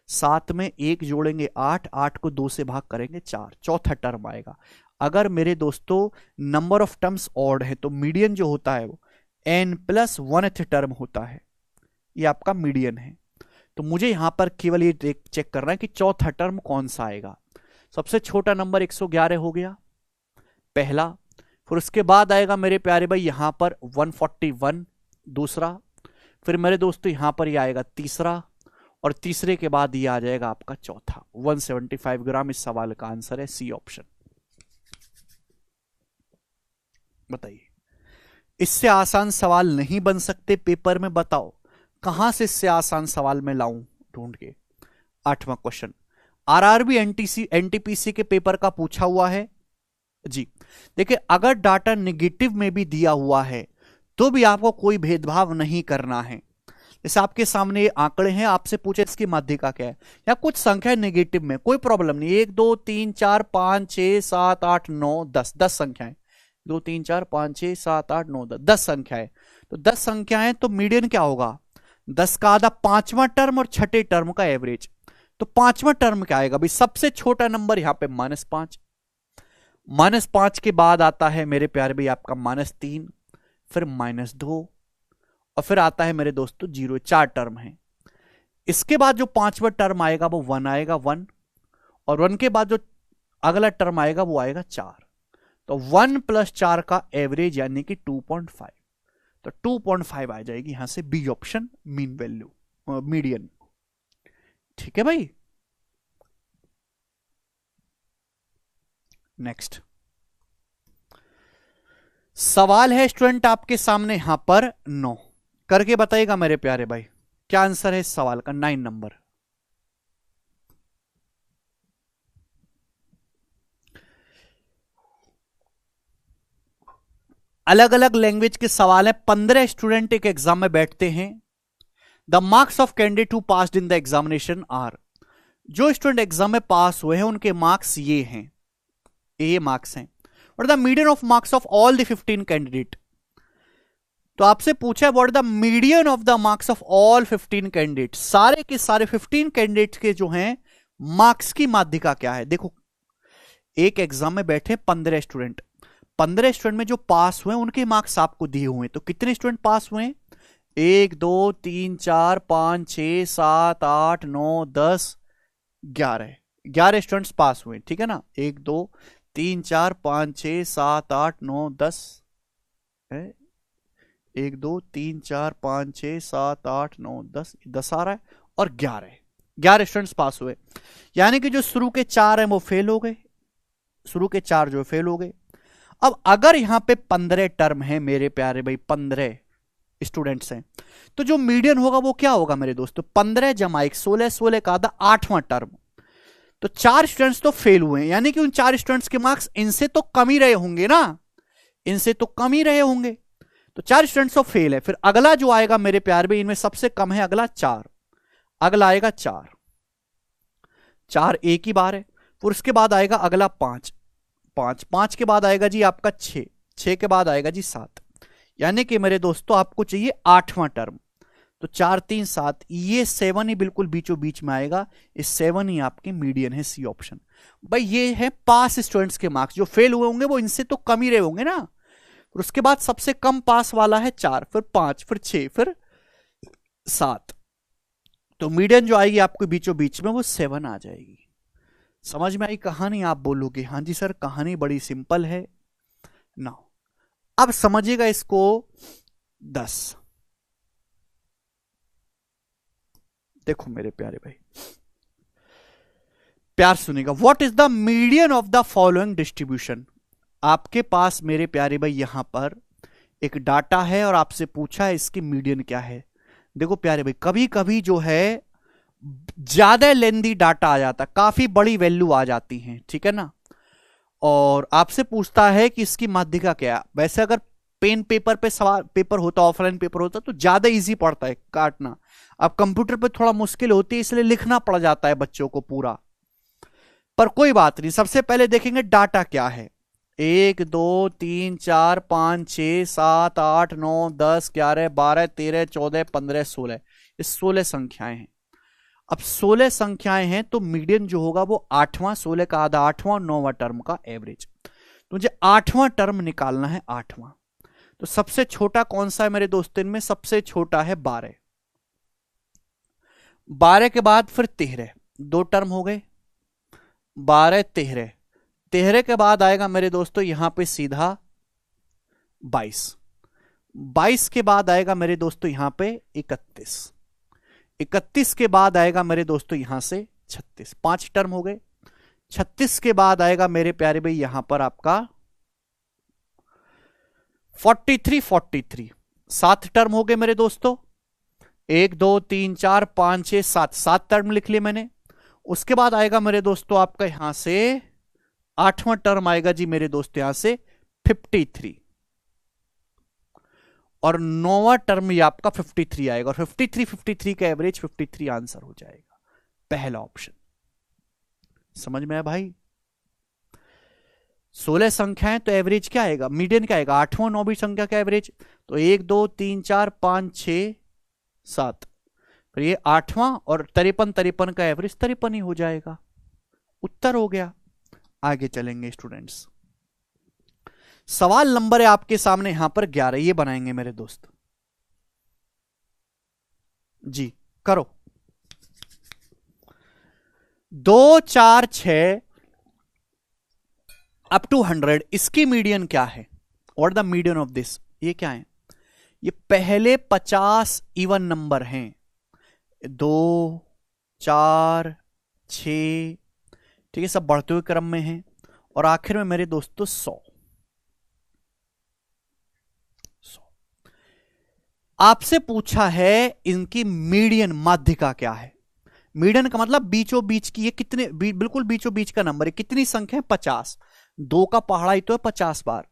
7 में 1 जोड़ेंगे 8, 8 को 2 से भाग करेंगे 4, चौथा टर्म आएगा। अगर मेरे दोस्तों नंबर ऑफ टर्म्स ऑड है तो मीडियन जो होता है वो n+1th टर्म होता है, ये आपका मीडियन है। तो मुझे यहां पर केवल ये चेक करना है कि चौथा टर्म कौन सा आएगा। सबसे छोटा नंबर 111 हो गया पहला, फिर उसके बाद आएगा मेरे प्यारे भाई यहां पर 141 दूसरा, फिर मेरे दोस्तों यहां पर ये आएगा तीसरा, और तीसरे के बाद ये आ जाएगा आपका चौथा 175 ग्राम। इस सवाल का आंसर है सी ऑप्शन। बताइए इससे आसान सवाल नहीं बन सकते पेपर में, बताओ कहां से इससे आसान सवाल में लाऊं ढूंढ के। 8वां क्वेश्चन आरआरबी एनटीपीसी के पेपर का पूछा हुआ है जी। देखिए अगर डाटा नेगेटिव में भी दिया हुआ है तो भी आपको कोई भेदभाव नहीं करना है। जैसे आपके सामने ये आंकड़े हैं, आपसे पूछे इसकी माध्यिका क्या है, या कुछ संख्या नेगेटिव में कोई प्रॉब्लम नहीं, 1 2 3 4 5 6 7 8 9 10, 10 संख्याएं, 2 3 4 5 6 7 8 9 10, 10 संख्याएं। तो 10 संख्याएं तो मीडियन क्या होगा, 10 का आधा पांचवा टर्म और छठे टर्म का एवरेज। तो पांचवा टर्म क्या आएगा भाई, सबसे छोटा नंबर यहां पे -5, -5 के बाद आता है मेरे प्यारे भाई आपका -3, फिर -2, और फिर आता है मेरे दोस्तों 0, 4 टर्म है। इसके बाद जो पांचवा टर्म आएगा वो 1 आएगा, 1, और 1 के बाद जो अगला टर्म आएगा वो आएगा 4। तो 1 + 4 का एवरेज यानी कि 2.5, तो 2.5 आ जाएगी यहां से B option mean value median. ठीक है भाई। नेक्स्ट सवाल है स्टूडेंट आपके सामने यहां पर 9, करके बताइएगा मेरे प्यारे भाई क्या आंसर है इस सवाल का। 9 नंबर अलग अलग लैंग्वेज के सवाल है। 15 स्टूडेंट एक एग्जाम में बैठते हैं। The marks of candidate who passed in the examination are, जो स्टूडेंट एग्जाम में पास हुए हैं उनके मार्क्स ये हैं, ये मार्क्स हैं। और the median of marks of all the 15 candidate. तो आपसे पूछा है what the median of the marks of all 15 candidate, सारे के सारे 15 कैंडिडेट के जो हैं मार्क्स की माध्यिका क्या है। देखो एक एग्जाम में बैठे 15 स्टूडेंट, 15 स्टूडेंट में जो पास हुए उनके मार्क्स आपको दिए हुए हैं। तो कितने स्टूडेंट पास हुए हैं? 1 2 3 4 5 6 7 8 9 10 11 स्टूडेंट्स पास हुए, ठीक है ना। 1 2 3 4 5 6 7 8 9 10 है, 1 2 3 4 5 6 7 8 9 10 आ रहा है, और 11 स्टूडेंट्स पास हुए। यानी कि जो शुरू के 4 हैं वो फेल हो गए, शुरू के 4 जो फेल हो गए। अब अगर यहां पे 15 टर्म है मेरे प्यारे भाई, 15 स्टूडेंट्स हैं, तो जो मीडियन होगा वो क्या होगा मेरे दोस्तों? 15 जमा 1 16, 16 का आधा 8वां टर्म। तो 4 स्टूडेंट्स तो फेल हुए, यानी कि उन 4 स्टूडेंट्स के मार्क्स इनसे तो कम ही रहे होंगे ना, इनसे तो कम ही रहे होंगे। तो 4 स्टूडेंट्स तो फेल है। फिर अगला जो आएगा मेरे प्यारे भाई, इनमें सबसे कम है अगला 4, अगला आएगा 4 एक ही बार है। फिर उसके बाद आएगा अगला 5 के बाद आएगा जी आपका 6 के बाद आएगा जी 7। यानी कि मेरे दोस्तों आपको चाहिए 8वां टर्म। तो 4 3 7, ये 7 ही बिल्कुल बीचों बीच में आएगा, इस 7 ही आपके मीडियन है, सी ऑप्शन। भाई ये है पास स्टूडेंट्स के मार्क्स, जो फेल हुए होंगे वो इनसे तो कम ही रहे होंगे ना। फिर उसके बाद सबसे कम पास वाला है 4, फिर 5, फिर 6, फिर 7। तो मीडियन जो आएगी आपको बीचों बीच में वो 7 आ जाएगी। समझ में आई कहानी? आप बोलोगे हाँ जी सर कहानी बड़ी सिंपल है ना। अब समझिएगा इसको 10। देखो मेरे प्यारे भाई, प्यार सुनेगा। What is the median of the following distribution. आपके पास मेरे प्यारे भाई यहां पर एक डाटा है और आपसे पूछा है इसकी मीडियन क्या है। देखो प्यारे भाई, कभी कभी जो है ज्यादा लेंदी डाटा आ जाता, काफी बड़ी वैल्यू आ जाती है, ठीक है ना। और आपसे पूछता है कि इसकी माध्यिका क्या है। वैसे अगर पेन पेपर पे सवाल पेपर होता, ऑफलाइन पेपर होता, तो ज्यादा इजी पड़ता है काटना। अब कंप्यूटर पे थोड़ा मुश्किल होती है, इसलिए लिखना पड़ जाता है बच्चों को पूरा। पर कोई बात नहीं, सबसे पहले देखेंगे डाटा क्या है। 1 2 3 4 5 6 7 8 9 10 11 12 13 14 15 16, ये 16 संख्याएं हैं। अब 16 संख्याएं हैं तो मीडियन जो होगा वो 8वां, 16 का आधा 8वां, 9वां टर्म का एवरेज। तो मुझे 8वां टर्म निकालना है, 8वां। तो सबसे छोटा कौन सा है मेरे दोस्तों इनमें? सबसे छोटा है 12। 12 के बाद फिर 13, 2 टर्म हो गए, 12 13। 13 के बाद आएगा मेरे दोस्तों यहां पे सीधा 22। 22 के बाद आएगा मेरे दोस्तों यहां पे 31। 31 के बाद आएगा मेरे दोस्तों यहां से 36, 5 टर्म हो गए। 36 के बाद आएगा मेरे प्यारे भाई यहां पर आपका 43, 7 टर्म हो गए मेरे दोस्तों। 1 2 3 4 5 6 7, 7 टर्म लिख लिए मैंने। उसके बाद आएगा मेरे दोस्तों आपका यहां से 8वां टर्म आएगा जी मेरे दोस्तों यहां से 53, और 9वां टर्म ये आपका 53 आएगा, और 53 का एवरेज 53 आंसर हो जाएगा, पहला ऑप्शन। समझ में आया भाई? 16 संख्याएं तो एवरेज क्या आएगा, मीडियन क्या आएगा? 8वां 9वीं संख्या का एवरेज। तो 1 2 3 4 5 6 7, फिर ये 8वां, और 53 का एवरेज 53 ही हो जाएगा। उत्तर हो गया। आगे चलेंगे स्टूडेंट्स। सवाल नंबर है आपके सामने यहां पर 11, ये बनाएंगे मेरे दोस्त जी। करो। 2 4 6 अप टू 100, इसकी मीडियन क्या है? और द मीडियन ऑफ दिस, ये क्या है? ये पहले 50 इवन नंबर हैं, 2 4 6, ठीक है, सब बढ़ते हुए क्रम में हैं, और आखिर में मेरे दोस्तों 100। आपसे पूछा है इनकी मीडियन माध्यिका क्या है। मीडियन का मतलब बीचों बीच की, ये कितने बिल्कुल बीचों बीच का नंबर है। कितनी संख्या है? 50। 2 का पहाड़ा ही तो है 50 बार।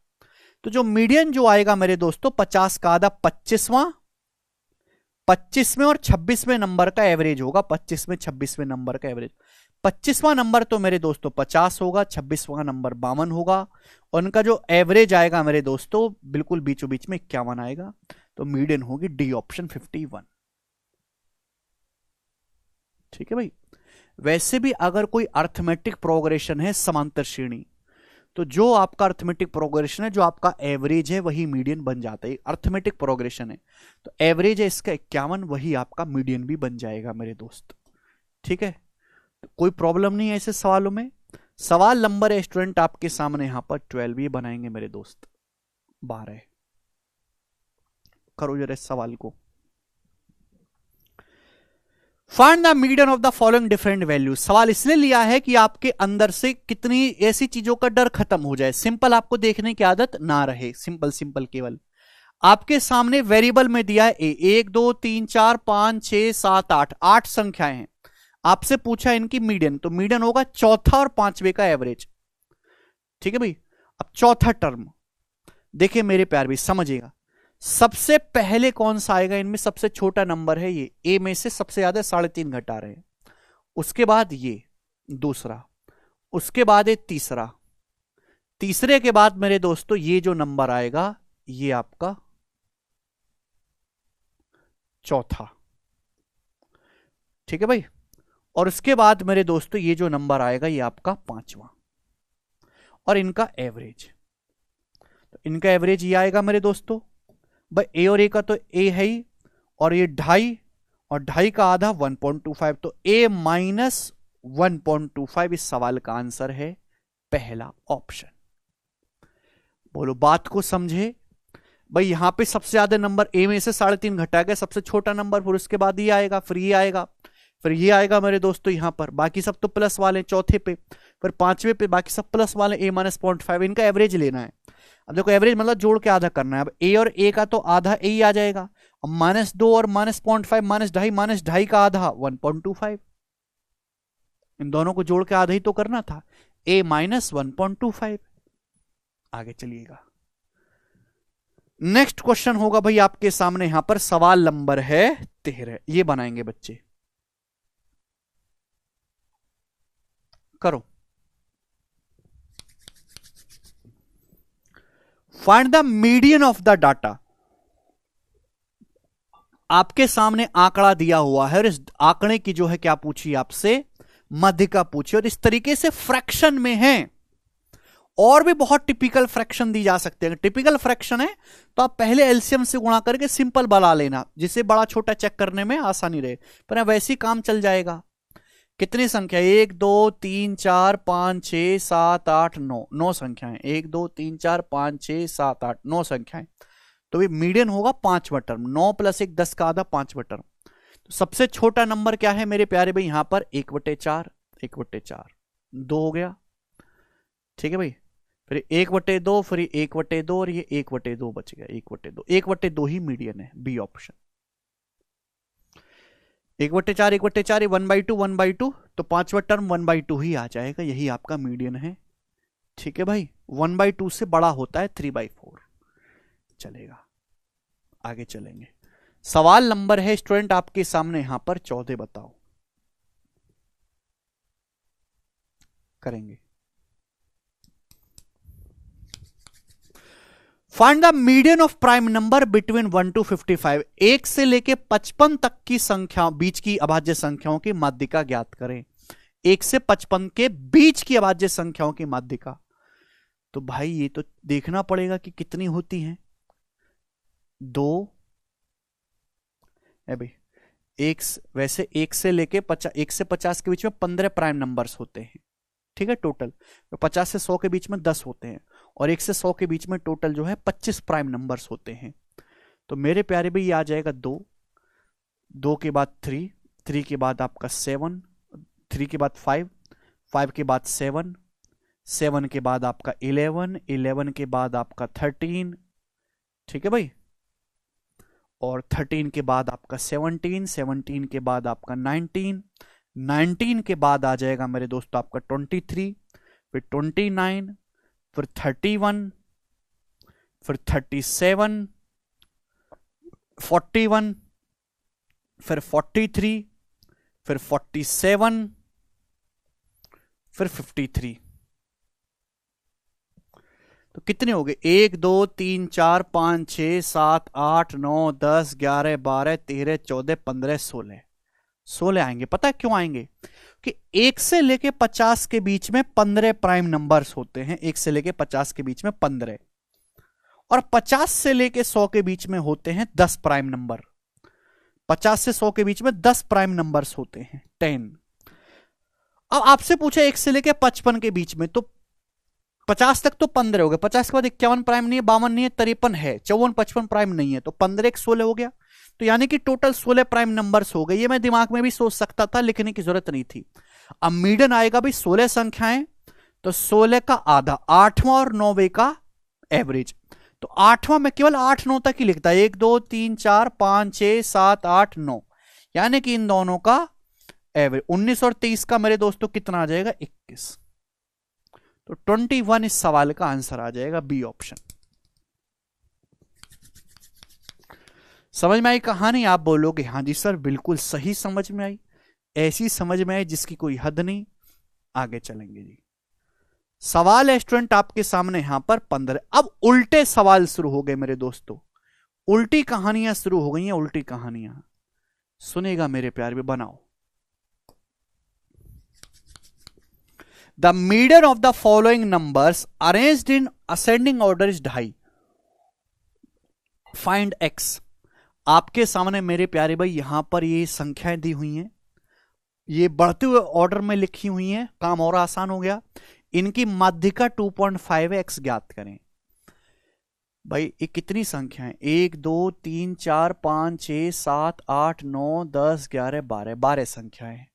तो जो मीडियन जो आएगा मेरे दोस्तों 50 का आधा 25वां, 25वें और 26वें नंबर का एवरेज होगा। 25वें 26वें नंबर का एवरेज 25वां नंबर तो मेरे दोस्तों 50 होगा, 26वां नंबर 52 होगा, और उनका जो एवरेज आएगा मेरे दोस्तों बिल्कुल बीचों बीच में 51 आएगा। तो मीडियन होगी डी ऑप्शन 51। ठीक है भाई। वैसे भी अगर कोई अर्थमेटिक प्रोग्रेशन है समांतर श्रेणी, तो जो आपका अर्थमेटिक प्रोग्रेशन है, जो आपका एवरेज है, वही मीडियन बन जाता है। अर्थमेटिक प्रोग्रेशन है तो एवरेज है इसका 51, वही आपका मीडियन भी बन जाएगा मेरे दोस्त। ठीक है, तो कोई प्रॉब्लम नहीं है ऐसे सवालों में। सवाल नंबर है स्टूडेंट आपके सामने यहां पर 12 ये बनाएंगे मेरे दोस्त। 12 करो जरा इस सवाल को। Find the median of the following different values. सवाल इसलिए लिया है कि आपके अंदर से कितनी ऐसी चीजों का डर खत्म हो जाए, सिंपल आपको देखने की आदत ना रहे, सिंपल सिंपल केवल आपके सामने वेरिएबल में दिया है ए, 1 2 3 4 5 6 7 8, 8 संख्याएं हैं। आपसे पूछा इनकी मीडियन, तो मीडियन होगा चौथा और पांचवे का एवरेज। ठीक है भाई। अब चौथा टर्म देखिए मेरे प्यार भी समझिएगा, सबसे पहले कौन सा आएगा इनमें, सबसे छोटा नंबर है ये, ए में से सबसे ज्यादा 3.5 घटा रहे हैं, उसके बाद ये दूसरा, उसके बाद ये तीसरा, तीसरे के बाद मेरे दोस्तों ये जो नंबर आएगा ये आपका चौथा। ठीक है भाई। और उसके बाद मेरे दोस्तों ये जो नंबर आएगा ये आपका पांचवा, और इनका एवरेज, तो इनका एवरेज ये आएगा मेरे दोस्तों भाई, ए और ए का तो ए है ही, और ये 2.5 और 2.5 का आधा 1.25, तो ए माइनस 1.25 इस सवाल का आंसर है पहला ऑप्शन। बोलो बात को समझे भाई। यहां पे सबसे ज्यादा नंबर ए में से 3.5 घटा गया, सबसे छोटा नंबर, फिर उसके बाद ये आएगा, फिर ये आएगा, फिर ये आएगा मेरे दोस्तों यहां पर, बाकी सब तो प्लस वाले चौथे पे, फिर पांचवे पे बाकी सब प्लस वाले, ए माइनस 0.5, इनका एवरेज लेना है। अब देखो एवरेज मतलब जोड़ के आधा करना है, अब ए और ए का तो आधा ए ही आ जाएगा, अब -2 और -0.5 -2.5 का आधा 1.25, इन दोनों को जोड़ के आधा ही तो करना था, ए माइनस 1.25। आगे चलिएगा, नेक्स्ट क्वेश्चन होगा भाई आपके सामने यहां पर, सवाल नंबर है 13, ये बनाएंगे बच्चे, करो। Find the median of the data. आपके सामने आंकड़ा दिया हुआ है और इस आंकड़े की जो है क्या पूछी आपसे, माध्यिका पूछी, और इस तरीके से फ्रैक्शन में है। और भी बहुत टिपिकल फ्रैक्शन दी जा सकते हैं। टिपिकल फ्रैक्शन है तो आप पहले एलसीएम से गुणा करके सिंपल बना लेना, जिससे बड़ा छोटा चेक करने में आसानी रहे, पर वैसे ही काम चल जाएगा। कितनी संख्या, 1 2 3 4 5 6 7 8 9, 9 संख्याएं, 1 2 3 4 5 6 7 8 9 संख्याएं। तो ये मीडियन होगा 5वां टर्म, 9 + 1 10 का आधा 5वां टर्म। तो सबसे छोटा नंबर क्या है मेरे प्यारे भाई, यहां पर 1/4, 1/4 2 हो गया। ठीक है भाई, फिर 1/2, फिर 1/2 और ये 1/2 बच गया, 1/2, 1/2 ही मीडियन है, बी ऑप्शन। 1/4 1/4 1/2 1/2, तो 5वां टर्म 1/2 ही आ जाएगा, यही आपका मीडियन है। ठीक है भाई, 1/2 से बड़ा होता है 3/4। चलेगा, आगे चलेंगे। सवाल नंबर है स्टूडेंट आपके सामने यहां पर 14, बताओ, करेंगे। Find the median of prime number between 1 to 55। 1 से लेके 55 तक की संख्या, बीच की अभाज्य संख्याओं की माध्यिका ज्ञात करें। 1 से 55 के बीच की अभाज्य संख्याओं की माध्यिका, तो भाई ये तो देखना पड़ेगा कि कितनी होती हैं। 2 है भाई, वैसे 1 से लेके 1 से 50 के बीच में 15 प्राइम नंबर्स होते हैं। ठीक है, टोटल 50 से 100 के बीच में 10 होते हैं, और 1 से 100 के बीच में टोटल जो है 25 प्राइम नंबर्स होते हैं। तो मेरे प्यारे भाई ये आ जाएगा 2, 2 के बाद 3, 3 के बाद आपका 7, 3 के बाद 5, 5 के बाद 7, 7 के बाद आपका 11, 11 के बाद आपका 13। ठीक है भाई, और 13 के बाद आपका 17, 17 के बाद आपका 19, 19 के बाद आ जाएगा मेरे दोस्तों आपका 23, फिर 29, फिर 31, फिर 37, 41, फिर 43, फिर 47, फिर 53। तो कितने हो गए? 1 2 3 4 5 6 7 8 9 10 11 12 13 14 15 16 16 आएंगे। पता है क्यों आएंगे? कि 1 से लेके 50 के बीच में 15 प्राइम नंबर्स होते हैं। 1 से लेके 50 के बीच में 15, और 50 से लेके 100 के बीच में होते हैं 10 प्राइम नंबर। 50 से 100 के बीच में 10 प्राइम नंबर्स होते हैं, 10। अब आपसे पूछा 1 से लेके 55 के बीच में, तो 50 तक तो 15 हो गए, 50 के बाद 51 प्राइम नहीं है, 52 नहीं है, 53 है, 54 55 प्राइम नहीं है, तो 15 1 16 हो गया। तो यानी कि टोटल 16 प्राइम नंबर्स हो गए। ये मैं दिमाग में भी सोच सकता था, लिखने की जरूरत नहीं थी। अब मीडियन आएगा भाई 16 संख्याएं, तो 16 का आधा, 8वां और 9वें का एवरेज। तो 8वां में केवल 8 9 तक ही लिखता है, 1 2 3 4 5 6 7 8 9, यानी कि इन दोनों का एवरेज 19 और 23 का मेरे दोस्तों कितना आ जाएगा? 21। तो 21 इस सवाल का आंसर आ जाएगा, बी ऑप्शन। समझ में आई कहानी? आप बोलोगे हाँ जी सर बिल्कुल सही समझ में आई, ऐसी समझ में आई जिसकी कोई हद नहीं। आगे चलेंगे जी। सवाल है स्टूडेंट आपके सामने यहां पर 15। अब उल्टे सवाल शुरू हो गए मेरे दोस्तों, उल्टी कहानियां शुरू हो गई हैं, उल्टी कहानियां। सुनेगा मेरे प्यार भी, बनाओ। The median of the following numbers arranged in ascending order is 2.5। Find x. आपके सामने मेरे प्यारे भाई यहां पर ये संख्याएं दी हुई हैं, ये बढ़ते हुए ऑर्डर में लिखी हुई हैं। काम और आसान हो गया। इनकी माध्यिका 2.5 है, एक्स ज्ञात करें। भाई ये कितनी संख्या है? 1 2 3 4 5 6 7 8 9 10 11 12, 12 संख्याएं।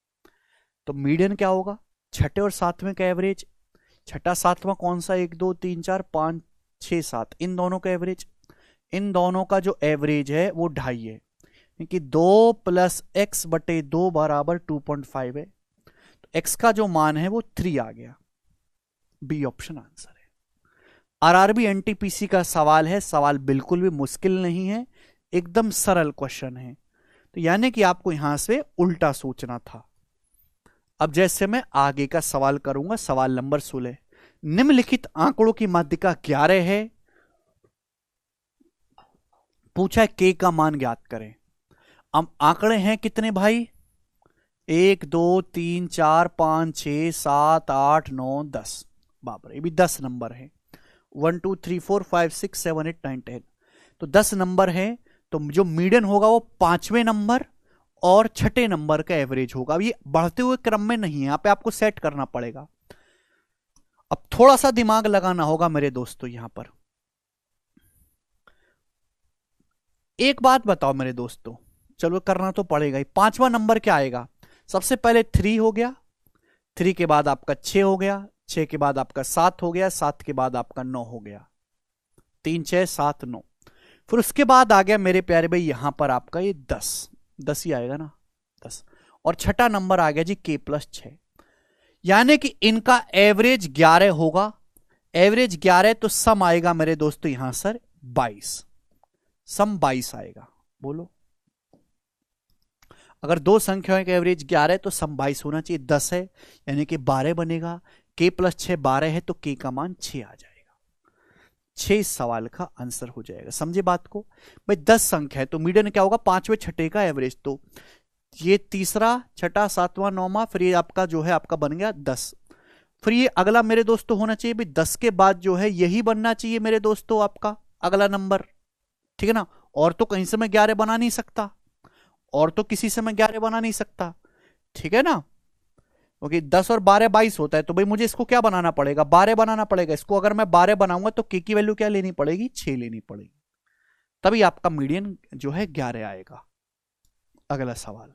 तो मीडियन क्या होगा? छठे और सातवें का एवरेज। छठा सातवां कौन सा? 1 2 3 4 5 6 7, इन दोनों का एवरेज। इन दोनों का जो एवरेज है वो 2.5 है, क्योंकि 2 + x/2 बराबर 2.5 है। तो x का जो मान है वो 3 आ गया। बी ऑप्शन आंसर है। आरआरबी एनटीपीसी का सवाल है, सवाल बिल्कुल भी मुश्किल नहीं है, एकदम सरल क्वेश्चन है। तो यानी कि आपको यहां से उल्टा सोचना था। अब जैसे मैं आगे का सवाल करूंगा, सवाल नंबर 16। निम्नलिखित आंकड़ों की माध्यिका 11 है, पूछा है के का मान ज्ञात करें। अब आंकड़े हैं कितने भाई? 1 2 3 4 5 6 7 8 9 10। बाप रे, ये भी 10 नंबर है। 1 2 3 4 5 6 7 8 9 10, तो 10 नंबर है। तो जो मीडियन होगा वो 5वें नंबर और छठे नंबर का एवरेज होगा। अब ये बढ़ते हुए क्रम में नहीं है, यहां पे आपको सेट करना पड़ेगा। अब थोड़ा सा दिमाग लगाना होगा मेरे दोस्तों यहां पर। एक बात बताओ मेरे दोस्तों, चलो करना तो पड़ेगा ही। 5वां नंबर क्या आएगा? सबसे पहले 3 हो गया, 3 के बाद आपका 6 हो गया, 6 के बाद आपका 7 हो गया, 7 के बाद आपका 9 हो गया। 3 6 7 9। फिर उसके बाद आ गया मेरे प्यारे भाई यहां पर आपका ये 10 ही आएगा ना, 10। और छठा नंबर आ गया जी k+6, यानी कि इनका एवरेज 11 होगा। एवरेज 11 तो सम आएगा मेरे दोस्तों यहां सर 22, सम 22 आएगा। बोलो, अगर दो संख्याओं का एवरेज 11 है तो सम 22 होना चाहिए। 10 है यानी कि 12 बनेगा, k+6 12 है तो k का मान 6 आ जाएगा। 6 इस सवाल का आंसर हो जाएगा। समझे बात को भाई? 10 संख्या है तो मीडियन क्या होगा? 5वें छठे का एवरेज। तो ये तीसरा, छठा, सातवां, नौवां, फिर ये आपका जो है आपका बन गया 10। फिर ये अगला मेरे दोस्तों होना चाहिए भाई 10 के बाद जो है यही बनना चाहिए मेरे दोस्तों आपका अगला नंबर, ठीक है ना। और तो कहीं से मैं 11 बना नहीं सकता, और तो किसी से मैं 11 बना नहीं सकता, ठीक है ना। क्योंकि 10 और 12 22 होता है, तो भाई मुझे इसको क्या बनाना पड़ेगा? 12 बनाना पड़ेगा इसको। अगर मैं 12 बनाऊंगा तो के की वैल्यू क्या लेनी पड़ेगी? 6 लेनी पड़ेगी, तभी आपका मीडियन जो है 11 आएगा। अगला सवाल,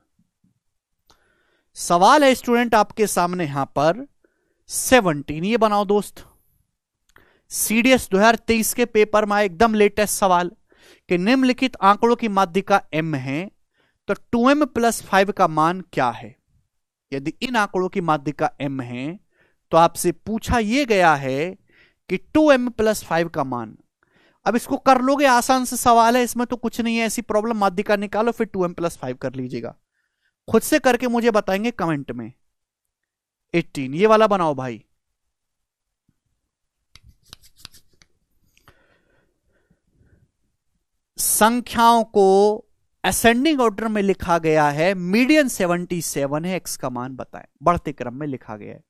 सवाल है स्टूडेंट आपके सामने यहां पर 17। ये बनाओ दोस्त, सीडीएस 2023 के पेपर में एकदम लेटेस्ट सवाल कि निम्नलिखित आंकड़ों की माध्यिका m है, तो 2m + 5 का मान क्या है? यदि इन आंकड़ों की माध्यिका m है तो आपसे पूछा यह गया है कि 2m + 5 का मान। अब इसको कर लोगे, आसान से सवाल है, इसमें तो कुछ नहीं है, ऐसी प्रॉब्लम। माध्यिका निकालो फिर 2m + 5 कर लीजिएगा। खुद से करके मुझे बताएंगे कमेंट में। 18, ये वाला बनाओ भाई। संख्याओं को असेंडिंग ऑर्डर में लिखा गया है, मीडियन 77 है, एक्स का मान बताएं। बढ़ते क्रम में लिखा गया है।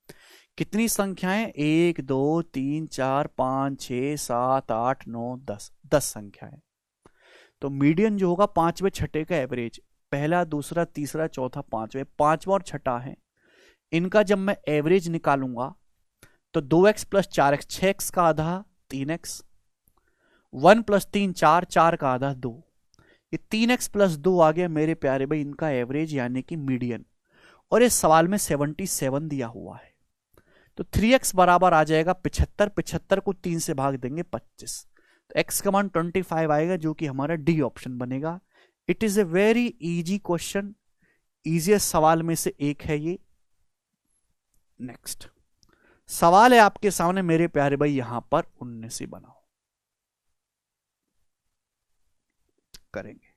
कितनी संख्याएं? 1 2 3 4 5 6 7 8 9 10, 10 संख्याएं। तो मीडियन जो होगा पांचवें छठे का एवरेज, पहला दूसरा तीसरा चौथा पांचवें, पांचवा और छठा है, इनका जब मैं एवरेज निकालूंगा तो 2x प्लस 4x, 6x का आधा 3x, 1 प्लस 3 4, 4 का आधा 2, ये 3x प्लस 2 आ गया मेरे प्यारे भाई इनका एवरेज यानी कि मीडियन। और इस सवाल में 77 दिया हुआ है, तो 3x बराबर आ जाएगा 75, 75 को 3 से भाग देंगे 25, तो x का मान 25 आएगा, जो कि हमारा डी ऑप्शन बनेगा। It is a very easy question, easiest सवाल में से एक है ये। नेक्स्ट सवाल है आपके सामने मेरे प्यारे भाई, यहां पर 19 बनाओ, करेंगे।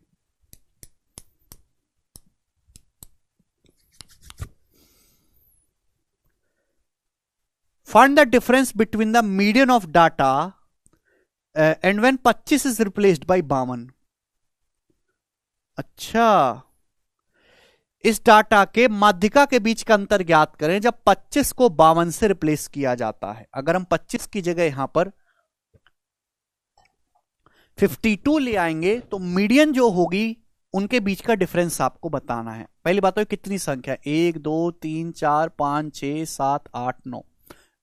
Find the difference between the median of data and when 25 is replaced by 52। अच्छा, इस डाटा के माध्यिका के बीच का अंतर ज्ञात करें जब 25 को 52 से रिप्लेस किया जाता है। अगर हम 25 की जगह यहां पर 52 ले आएंगे तो मीडियन जो होगी उनके बीच का डिफरेंस आपको बताना है। पहली बात तो कितनी संख्या? 1 2 3 4 5 6 7 8 9,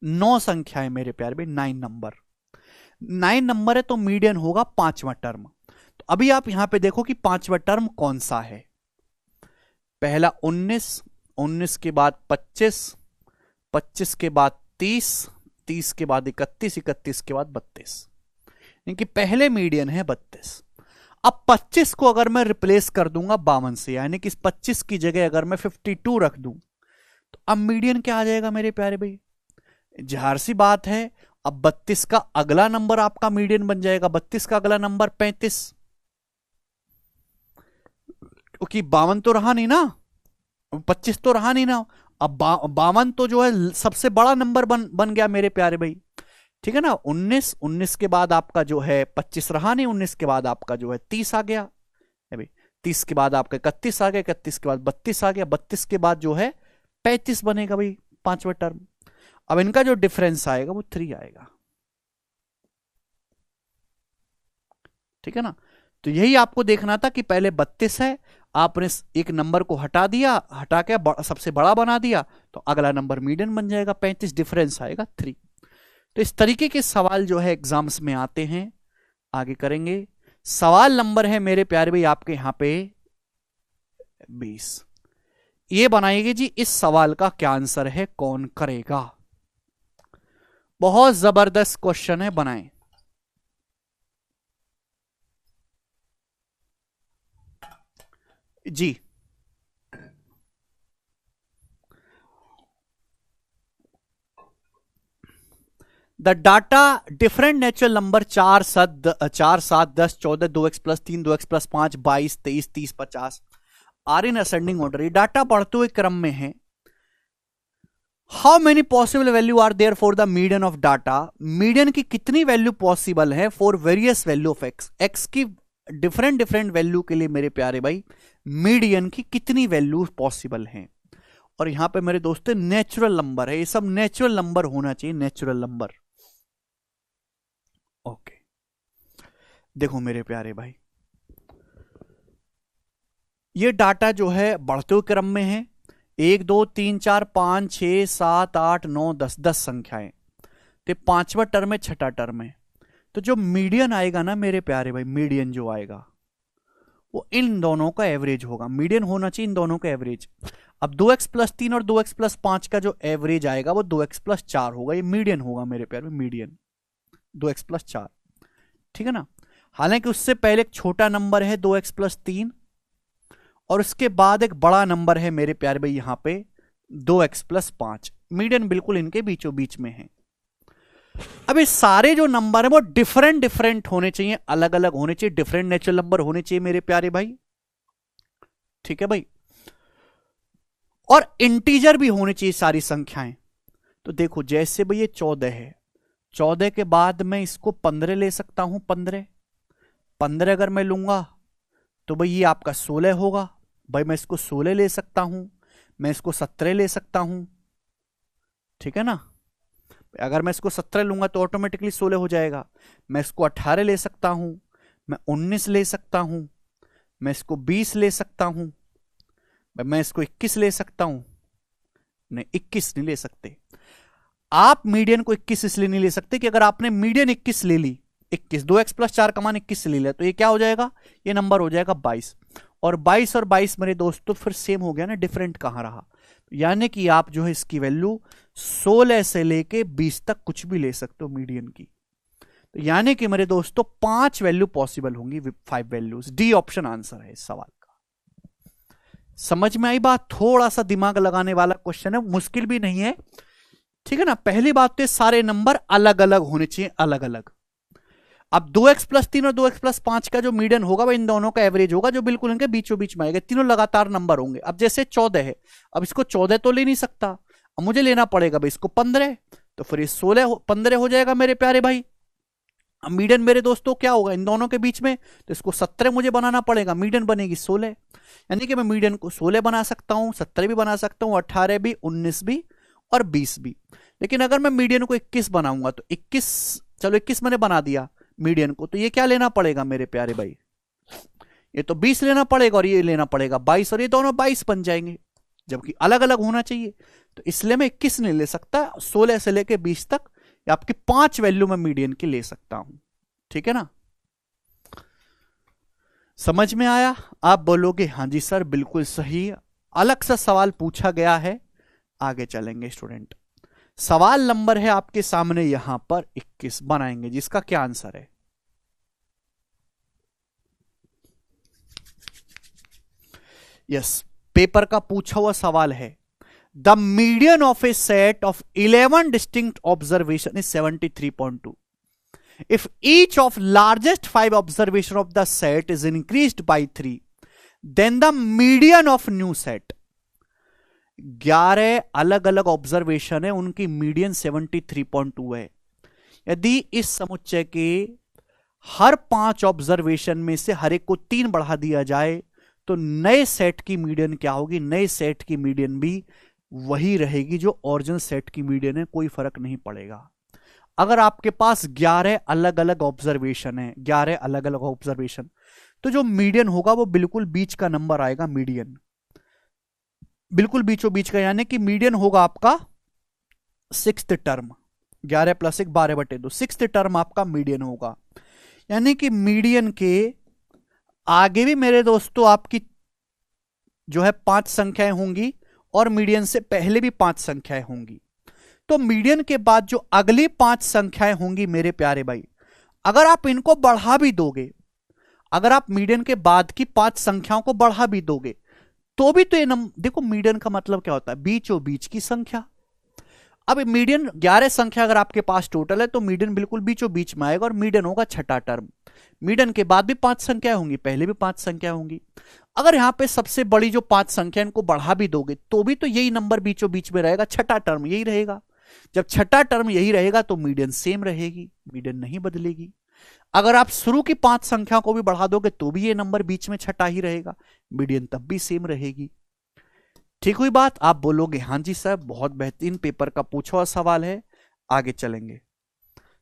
9 संख्या है मेरे प्यारे भाई, 9 नंबर। 9 नंबर है तो मीडियन होगा पांचवा टर्म। तो अभी आप यहां पे देखो कि पांचवा टर्म कौन सा है। पहला 19, 19 के बाद 25, 25 के बाद 30, 30 के बाद 31, 31 के बाद 32, इनकी पहले मीडियन है 32। अब 25 को अगर मैं रिप्लेस कर दूंगा 52 से, यानी कि इस 25 की जगह अगर मैं 52 रख दूं तो अब मीडियन क्या आ जाएगा मेरे प्यारे भाई? जाहिर सी बात है, अब 32 का अगला नंबर आपका मीडियन बन जाएगा। 32 का अगला नंबर 35, क्योंकि 52 तो रहा नहीं ना, 25 तो रहा नहीं ना। अब 52 तो जो है सबसे बड़ा नंबर बन गया मेरे प्यारे भाई, ठीक है ना। 19, 19 के बाद आपका जो है 25 रहा नहीं, 19 के बाद आपका जो है 30 आ गया भाई, 30 के बाद आपका 31 आ गया, 31 के बाद 32 आ गया, 32 के बाद जो है 35 बनेगा भाई पांचवा टर्म। अब इनका जो डिफरेंस आएगा वो 3 आएगा, ठीक है ना। तो यही आपको देखना था कि पहले 32 है, आपने एक नंबर को हटा दिया, हटा के सबसे बड़ा बना दिया, तो अगला नंबर मीडियन बन जाएगा 35, डिफरेंस आएगा 3। तो इस तरीके के सवाल जो है एग्जाम्स में आते हैं। आगे करेंगे। सवाल नंबर है मेरे प्यारे भाई आपके यहां पे 20। ये बनाएंगे जी, इस सवाल का क्या आंसर है, कौन करेगा? बहुत जबरदस्त क्वेश्चन है, बनाएं। जी the data different natural number 4 7 10 14 2x plus 3 2x plus 5 22 23 30 50 are in ascending order. ये डाटा बढ़ते हुए क्रम में है। How many possible value are there for the median of data? Median की कितनी वैल्यू पॉसिबल है for various value of x? X की डिफरेंट डिफरेंट वैल्यू के लिए मेरे प्यारे भाई मीडियन की कितनी वैल्यू पॉसिबल है? और यहां पे मेरे दोस्तों नेचुरल नंबर है, ये सब नेचुरल नंबर होना चाहिए, नेचुरल नंबर। ओके, देखो मेरे प्यारे भाई, ये डाटा जो है बढ़ते हुए क्रम में है। 1 2 3 4 5 6 7 8 9 10, 10 संख्याएं। तो पांचवा टर्म है, छठा टर्म है। तो जो मीडियन आएगा ना मेरे प्यारे भाई, मीडियन जो आएगा वो इन दोनों का एवरेज होगा। मीडियन होना चाहिए इन दोनों का एवरेज। अब 2x प्लस 3 और 2x प्लस 5 का जो एवरेज आएगा वो 2x प्लस 4 होगा। ये मीडियन होगा मेरे प्यारे, मीडियन 2x प्लस 4, ठीक है ना। हालांकि उससे पहले एक छोटा नंबर है 2x प्लस 3, और उसके बाद एक बड़ा नंबर है मेरे प्यारे भाई यहां पे 2x प्लस 5। मीडियन बिल्कुल इनके बीचों बीच में है। अब ये सारे जो नंबर है वो डिफरेंट डिफरेंट होने चाहिए, अलग अलग होने चाहिए, डिफरेंट नेचुरल नंबर होने चाहिए मेरे प्यारे भाई, ठीक है भाई। और इंटीजर भी होनी चाहिए सारी संख्याएं। तो देखो जैसे भाई ये 14 है, 14 के बाद मैं इसको 15 ले सकता हूं, 15 15 अगर मैं लूंगा तो भाई ये आपका 16 होगा। भाई मैं इसको 16 ले सकता हूं, मैं इसको 17 ले सकता हूं, ठीक है ना। अगर मैं इसको 17 लूंगा तो ऑटोमेटिकली 16 हो जाएगा। मैं इसको 18 ले सकता हूं, मैं 19 ले सकता हूं, मैं इसको 20 ले सकता हूं, मैं इसको 21 ले सकता हूं। नहीं, 21 नहीं ले सकते आप। मीडियन को 21 इसलिए नहीं ले सकते कि अगर आपने मीडियन 21 ले ली, 21 2x प्लस 4 का मान 21 से ले लिया तो ये क्या हो जाएगा, ये नंबर हो जाएगा 22। और 22 और 22 मेरे दोस्तों फिर सेम हो गया ना, डिफरेंट कहां रहा। यानी कि आप जो है इसकी वैल्यू 16 से लेके 20 तक कुछ भी ले सकते हो मीडियन की। तो यानी कि मेरे दोस्तों 5 वैल्यू पॉसिबल होंगी, 5 वैल्यूज। डी ऑप्शन आंसर है इस सवाल का। समझ में आई बात? थोड़ा सा दिमाग लगाने वाला क्वेश्चन है, मुश्किल भी नहीं है, ठीक है ना। पहली बात तो सारे नंबर अलग अलग होने चाहिए, अलग अलग। अब 2x प्लस 3 और 2x प्लस 5 का जो मीडियन होगा वह इन दोनों का एवरेज होगा, जो बिल्कुल इनके बीचों बीच में आएगा। तीनों लगातार नंबर होंगे। अब जैसे 14 है, अब इसको 14 तो ले नहीं सकता, अब मुझे लेना पड़ेगा भाई इसको 15, तो फिर ये 15 हो जाएगा मेरे प्यारे भाई। अब मीडियन मेरे दोस्तों क्या होगा इन दोनों के बीच में, तो इसको 17 मुझे बनाना पड़ेगा, मीडियन बनेगी 16। यानी कि मैं मीडियन को 16 बना सकता हूं, 17 भी बना सकता हूं, 18 भी, 19 भी और 20 भी। लेकिन अगर मैं मीडियन को 21 बनाऊंगा तो 21, चलो 21 मैंने बना दिया मीडियन को, तो ये क्या लेना पड़ेगा मेरे प्यारे भाई, ये तो 20 लेना पड़ेगा और ये लेना पड़ेगा 22, और ये दोनों 22 बन जाएंगे, जबकि अलग अलग होना चाहिए। तो इसलिए मैं 21 नहीं ले सकता, 16 से लेके 20 तक या आपकी 5 वैल्यू मैं मीडियन की ले सकता हूं, ठीक है ना। समझ में आया? आप बोलोगे हां जी सर बिल्कुल सही, अलग सा सवाल पूछा गया है। आगे चलेंगे स्टूडेंट। सवाल नंबर है आपके सामने यहां पर 21 बनाएंगे, जिसका क्या आंसर है। यस, पेपर का पूछा हुआ सवाल है। The median of A set of 11 distinct observation is 73.2. If each of largest 5 observation of the set is increased by 3, then the median of new set. 11 अलग अलग ऑब्जर्वेशन है, उनकी मीडियन 73.2 है। यदि इस समुच्चय के हर 5 ऑब्जर्वेशन में से हर एक को 3 बढ़ा दिया जाए तो नए सेट की मीडियन क्या होगी, नए सेट की मीडियन भी वही रहेगी जो ओरिजिनल सेट की मीडियन है, कोई फर्क नहीं पड़ेगा। अगर आपके पास 11 अलग अलग ऑब्जर्वेशन है, 11 अलग अलग ऑब्जर्वेशन, तो जो मीडियन होगा वो बिल्कुल बीच का नंबर आएगा, मीडियन बिल्कुल बीचों बीच का। यानी कि मीडियन होगा आपका 6th term, 11 plus 1 12/2, 6th term आपका मीडियन होगा। यानी कि मीडियन के आगे भी मेरे दोस्तों आपकी जो है 5 संख्याएं होंगी और मीडियन से पहले भी 5 संख्याएं होंगी। तो मीडियन के बाद जो अगली 5 संख्याएं होंगी मेरे प्यारे भाई, अगर आप इनको बढ़ा भी दोगे, अगर आप मीडियन के बाद की 5 संख्याओं को बढ़ा भी दोगे तो भी तो ये देखो मीडियन का मतलब क्या होता है, बीचों बीच की संख्या। अब मीडियन 11 संख्या अगर आपके पास टोटल है तो मीडियन बिल्कुल बीचों बीच में आएगा और मीडियन होगा छठा टर्म। मीडियन के बाद भी 5 संख्याएं होंगी, पहले भी 5 संख्या होंगी। अगर यहां पे सबसे बड़ी जो 5 संख्या इनको बढ़ा भी दोगे तो भी तो यही नंबर बीचों बीच में रहेगा, छठा टर्म यही रहेगा। जब छठा टर्म यही रहेगा तो मीडियन सेम रहेगी, मीडियन नहीं बदलेगी। अगर आप शुरू की 5 संख्या को भी बढ़ा दोगे तो भी ये नंबर बीच में छठा ही रहेगा, मीडियन तब भी सेम रहेगी। ठीक हुई बात? आप बोलोगे हां जी सर, बहुत बेहतरीन, पेपर का पूछा हुआ सवाल है। आगे चलेंगे।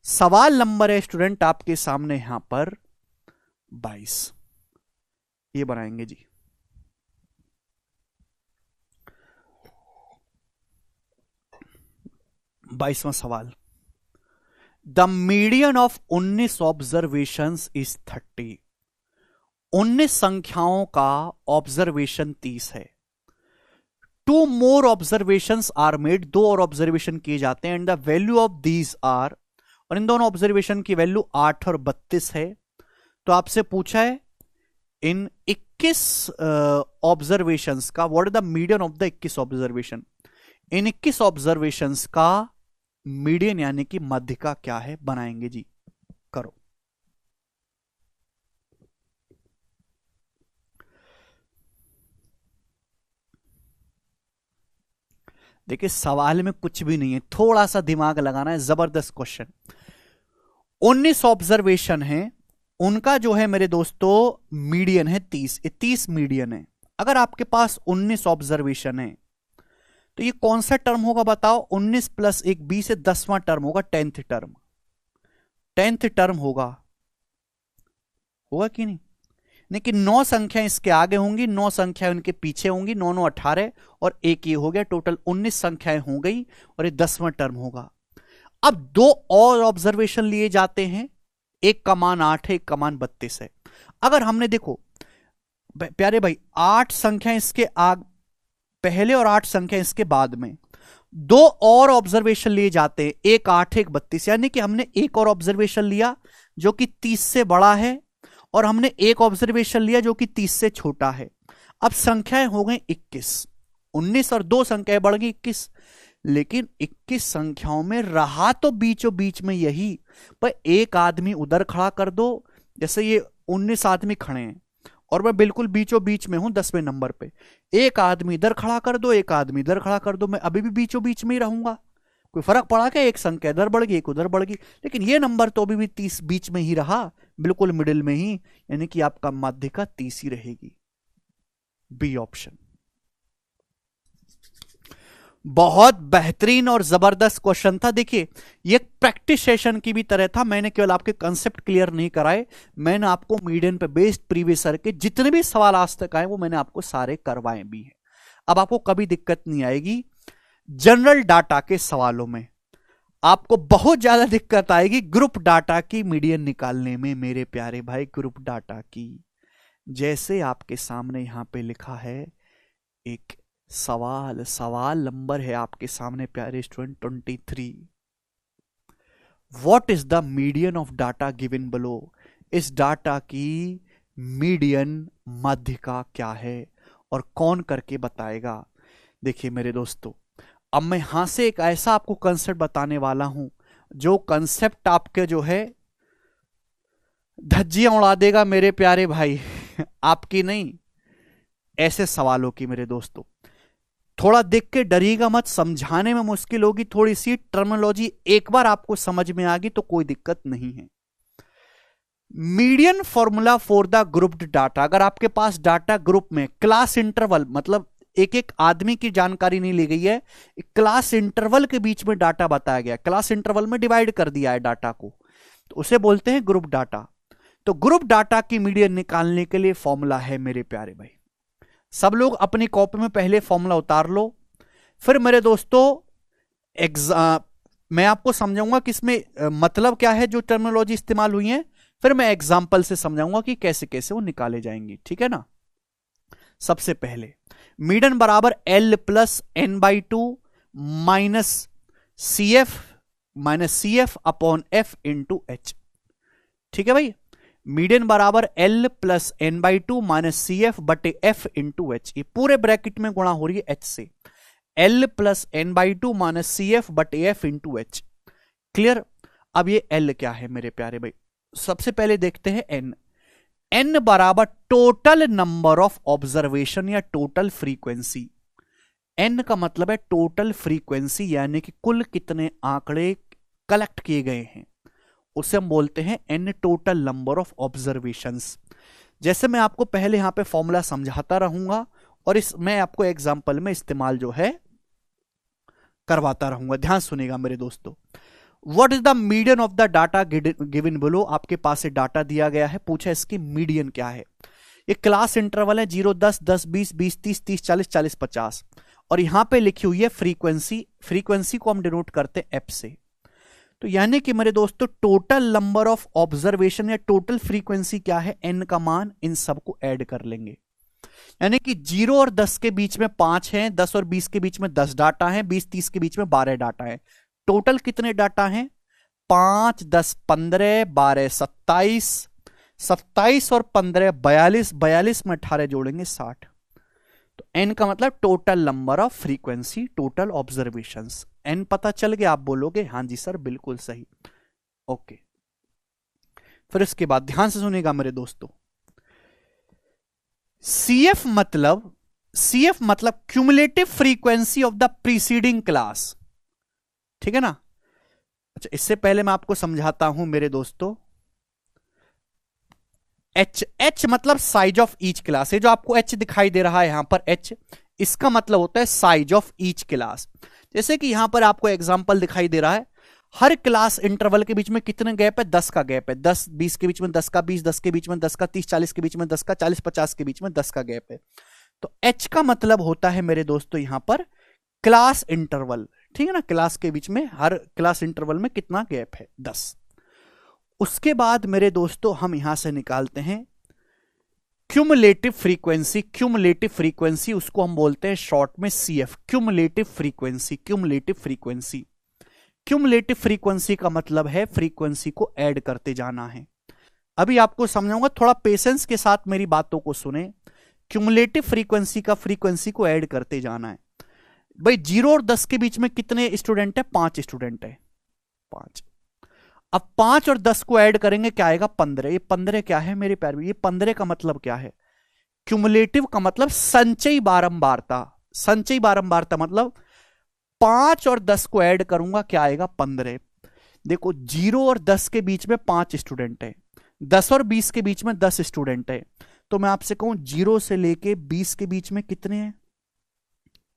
सवाल नंबर है स्टूडेंट आपके सामने यहां पर 22, ये बनाएंगे जी। बाईसवां सवाल। The median of 19 observations is 30। 19 संख्याओं का ऑब्जर्वेशन 30 है। 2 मोर ऑब्जर्वेशंस आर मेड, 2 और ऑब्जर्वेशन किए जाते हैं, and the value of these are, और इन दोनों ऑब्जर्वेशन की वैल्यू 8 और 32 है। तो आपसे पूछा है इन 21 ऑब्जर्वेशंस का what is the median of the 21 observation. In 21 observations का मीडियन यानी कि मध्य का क्या है, बनाएंगे जी। करो। देखिए सवाल में कुछ भी नहीं है, थोड़ा सा दिमाग लगाना है, जबरदस्त क्वेश्चन। 19 ऑब्जर्वेशन है, उनका जो है मेरे दोस्तों मीडियन है 30, 30 मीडियन है। अगर आपके पास 19 ऑब्जर्वेशन है तो ये कौन सा टर्म होगा बताओ? 19 प्लस 1 20 से 10वां टर्म होगा, 10th टर्म, 10th टर्म होगा कि नहीं? लेकिन 9 संख्या इसके आगे होंगी, 9 संख्या इनके पीछे होंगी, 9 9 18 और एक ये हो गया, टोटल 19 संख्याएं हो गई और ये 10वां टर्म होगा। अब 2 और ऑब्जर्वेशन लिए जाते हैं, एक का मान 8 है, एक का मान 32 है। अगर हमने देखो प्यारे भाई 8 संख्या इसके पहले और 8 संख्या इसके बाद में 2 और ऑब्जर्वेशन लिए जाते हैं, एक 8 एक 32, यानी कि हमने एक और ऑब्जर्वेशन लिया जो कि 30 से बड़ा है और हमने एक ऑब्जर्वेशन लिया जो कि 30 से छोटा है। अब संख्याएं हो गई 21, 19 और 2 संख्याएं बढ़ गई 21, लेकिन 21 संख्याओं में रहा तो बीचों बीच में यही, पर एक आदमी उधर खड़ा कर दो, जैसे ये 19 आदमी खड़े हैं और मैं बिल्कुल बीचों बीच में हूं 10वें नंबर पे, एक आदमी इधर खड़ा कर दो, एक आदमी इधर खड़ा कर दो, मैं अभी भी बीचों बीच में ही रहूंगा। कोई फर्क पड़ा क्या? एक संख्या इधर बढ़ गई, एक उधर बढ़ गई, लेकिन ये नंबर तो अभी भी 30 बीच में ही रहा, बिल्कुल मिडिल में ही, यानी कि आपका माध्यिका 30 ही रहेगी। B option. बहुत बेहतरीन और जबरदस्त क्वेश्चन था। देखिए ये प्रैक्टिस सेशन की भी तरह था, मैंने केवल आपके कंसेप्ट क्लियर नहीं कराए, मैंने आपको मीडियन पे बेस्ड प्रीवियस ईयर के जितने भी सवाल आज तक आए वो मैंने आपको सारे करवाए भी हैं। अब आपको कभी दिक्कत नहीं आएगी जनरल डाटा के सवालों में, आपको बहुत ज्यादा दिक्कत आएगी ग्रुप डाटा की मीडियन निकालने में मेरे प्यारे भाई, ग्रुप डाटा की। जैसे आपके सामने यहां पे लिखा है एक सवाल नंबर है आपके सामने प्यारे student 23, what is the median of data given below? इस डाटा की मीडियन माध्यिका क्या है और कौन करके बताएगा? देखिए मेरे दोस्तों, अब मैं यहां से एक ऐसा आपको कंसेप्ट बताने वाला हूं जो कंसेप्ट आपके जो है धज्जियां उड़ा देगा मेरे प्यारे भाई आपकी नहीं, ऐसे सवालों की मेरे दोस्तों। थोड़ा देख के डरिएगा मत, समझाने में मुश्किल होगी, थोड़ी सी टर्मिनोलॉजी एक बार आपको समझ में आ गई तो कोई दिक्कत नहीं है। Median formula for the grouped data, अगर आपके पास डाटा ग्रुप में क्लास इंटरवल, मतलब एक एक आदमी की जानकारी नहीं ली गई है, क्लास इंटरवल के बीच में डाटा बताया गया, क्लास इंटरवल में डिवाइड कर दिया है डाटा को, तो उसे बोलते हैं ग्रुप डाटा। तो ग्रुप डाटा की मीडियन निकालने के लिए फॉर्मूला है मेरे प्यारे भाई, सब लोग अपनी कॉपी में पहले फॉर्मूला उतार लो, फिर मेरे दोस्तों मैं आपको समझाऊंगा कि इसमें मतलब क्या है जो टर्मिनोलॉजी इस्तेमाल हुई है, फिर मैं एग्जांपल से समझाऊंगा कि कैसे कैसे वो निकाले जाएंगे, ठीक है ना। सबसे पहले मीडियन बराबर L plus n by two minus c f upon f into h, ठीक है भाई। मीडियन बराबर L plus n by two minus c f बटे एफ इंटू एच, ये पूरे ब्रैकेट में गुणा हो रही है H से, L plus n by two minus c f बटे एफ इंटू एच, क्लियर। अब ये L क्या है मेरे प्यारे भाई, सबसे पहले देखते हैं N। N बराबर टोटल नंबर ऑफ ऑब्जर्वेशन या टोटल फ्रीक्वेंसी, N का मतलब है टोटल फ्रीक्वेंसी, यानी कि कुल कितने आंकड़े कलेक्ट किए गए हैं, उसे हम बोलते हैं N total number of observations. जैसे मैं आपको पहले यहां पे फॉर्मूला समझाता रहूंगा और इस मैं आपको एग्जांपल में इस्तेमाल जो है करवाता रहूंगा, ध्यान सुनिएगा मेरे दोस्तों। What is the median of the data given below, आपके पास से डाटा दिया गया है, पूछा इसकी मीडियन क्या है। ये क्लास इंटरवल है 0 10 10 20 20 30 30 40 40 50, और यहां पे लिखी हुई है फ्रीक्वेंसी, फ्रीक्वेंसी को हम डिनोट करते हैं एफ से। तो यानी कि मेरे दोस्तों टोटल नंबर ऑफ ऑब्जर्वेशन या टोटल फ्रीक्वेंसी क्या है, एन का मान, इन सबको ऐड कर लेंगे, यानी कि 0 और 10 के बीच में 5 हैं, 10 और 20 के बीच में 10 डाटा हैं, 20 30 के बीच में 12 डाटा है। टोटल कितने डाटा हैं, 5 10 15 12 27, 27 और 15 42, 42 में 18 जोड़ेंगे 60। तो एन का मतलब total number of frequency, total observations. N पता चल गया, आप बोलोगे हाँ जी सर बिल्कुल सही, ओके। फिर इसके बाद ध्यान से सुनिएगा मेरे दोस्तों, CF मतलब CF मतलब cumulative frequency of the preceding class, ठीक है ना। अच्छा, इससे पहले मैं आपको समझाता हूं मेरे दोस्तों। H मतलब साइज ऑफ ईच क्लास, ये जो आपको H दिखाई दे रहा है यहां पर H, इसका मतलब होता है साइज ऑफ ईच क्लास। जैसे कि यहां पर आपको एग्जांपल दिखाई दे रहा है, हर क्लास इंटरवल के बीच में कितने गैप है, 10 का गैप है, 10 20 के बीच में 10 का 20, 10 के बीच में 10 का 30, 40 के बीच में 10 का 40, 50 के बीच में 10 का गैप है। तो H का मतलब होता है मेरे दोस्तों यहां पर क्लास इंटरवल, ठीक है ना। क्लास के बीच में हर क्लास इंटरवल में कितना गैप है, 10। उसके बाद मेरे दोस्तों हम यहां से निकालते हैं क्यूमुलेटिव फ्रीक्वेंसी। क्यूमुलेटिव फ्रीक्वेंसी उसको हम बोलते हैं शॉर्ट में CF, cumulative frequency. Cumulative frequency, cumulative frequency का मतलब है फ्रीक्वेंसी को ऐड करते जाना है। अभी आपको समझाऊंगा, थोड़ा पेशेंस के साथ मेरी बातों को सुने। क्यूमुलेटिव फ्रीक्वेंसी का फ्रीक्वेंसी को ऐड करते जाना है। भाई 0 और 10 के बीच में कितने स्टूडेंट है, 5 स्टूडेंट है, 5। अब 5 और 10 को ऐड करेंगे, क्या आएगा, 15। ये 15 क्या है मेरे प्यारे, ये 15 का मतलब क्या है, क्यूमुलेटिव का मतलब संचयी बारंबारता। संचयी बारंबारता मतलब 5 और 10 को ऐड करूंगा, क्या आएगा, 15। देखो 0 और 10 के बीच में 5 स्टूडेंट है, 10 और 20 के बीच में 10 स्टूडेंट है। तो मैं आपसे कहूं 0 से लेके 20 के बीच में कितने हैं,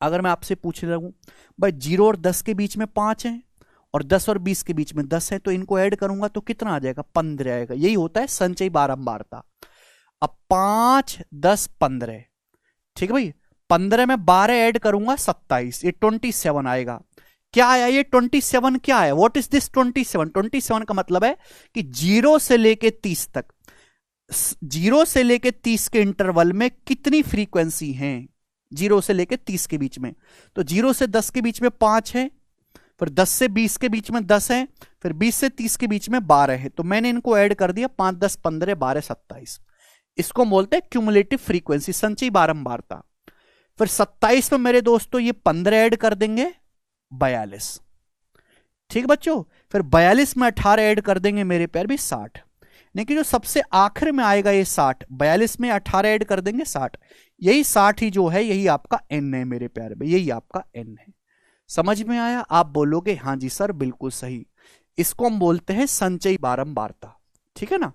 अगर मैं आपसे पूछने लगूं भाई 0 और 10 के बीच में 5 हैं और 10 और 20 के बीच में 10 है, तो इनको ऐड करूंगा तो कितना आ जाएगा, 15 आएगा। यही होता है संचयी बारंबारता। अब 5 10 15, ठीक है भाई, 15 में 12 ऐड करूंगा 27, ये 27 आएगा। क्या आया ये 27, क्या आया, व्हाट इज दिस 27? 27 का मतलब है कि 0 से लेके 30 तक, 0 से लेके 30 के इंटरवल में कितनी फ्रीक्वेंसी है, 0 से लेके 30 के बीच में। तो 0 से 10 के बीच में 5 है, फिर 10 से 20 के बीच में 10 है, फिर 20 से 30 के बीच में 12 है। तो मैंने इनको ऐड कर दिया, 5 10 15 12 27। इसको बोलते हैं क्यूमुलेटिव फ्रीक्वेंसी, संचयी बारंबारता। फिर 27 में मेरे दोस्तों ये 15 ऐड कर देंगे, 42, ठीक बच्चों। फिर 42 में 18 ऐड कर देंगे मेरे प्यार भी 60। लेकिन जो सबसे आखिर में आएगा ये 60, 42 में 18 ऐड कर देंगे 60। यही 60 ही जो है, यही आपका N है मेरे प्यार भाई, यही आपका N है। समझ में आया? आप बोलोगे हाँ जी सर बिल्कुल सही। इसको हम बोलते हैं संचयी बारंबारता, ठीक है ना।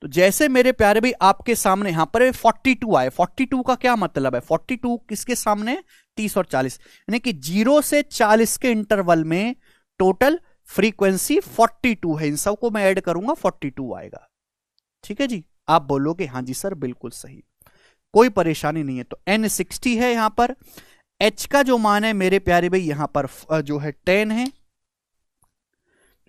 तो जैसे मेरे प्यारे भाई आपके सामने यहां पर 42 आए, 42 का क्या मतलब है, 42 किसके सामने, 30 और 40, यानी कि 0 से 40 के इंटरवल में टोटल फ्रीक्वेंसी 42 है। इन सबको मैं ऐड करूंगा 42 आएगा, ठीक है जी। आप बोलोगे हाँ जी सर बिल्कुल सही, कोई परेशानी नहीं है। तो N 60 है यहां पर। H का जो मान है मेरे प्यारे भाई यहां पर जो है 10 है।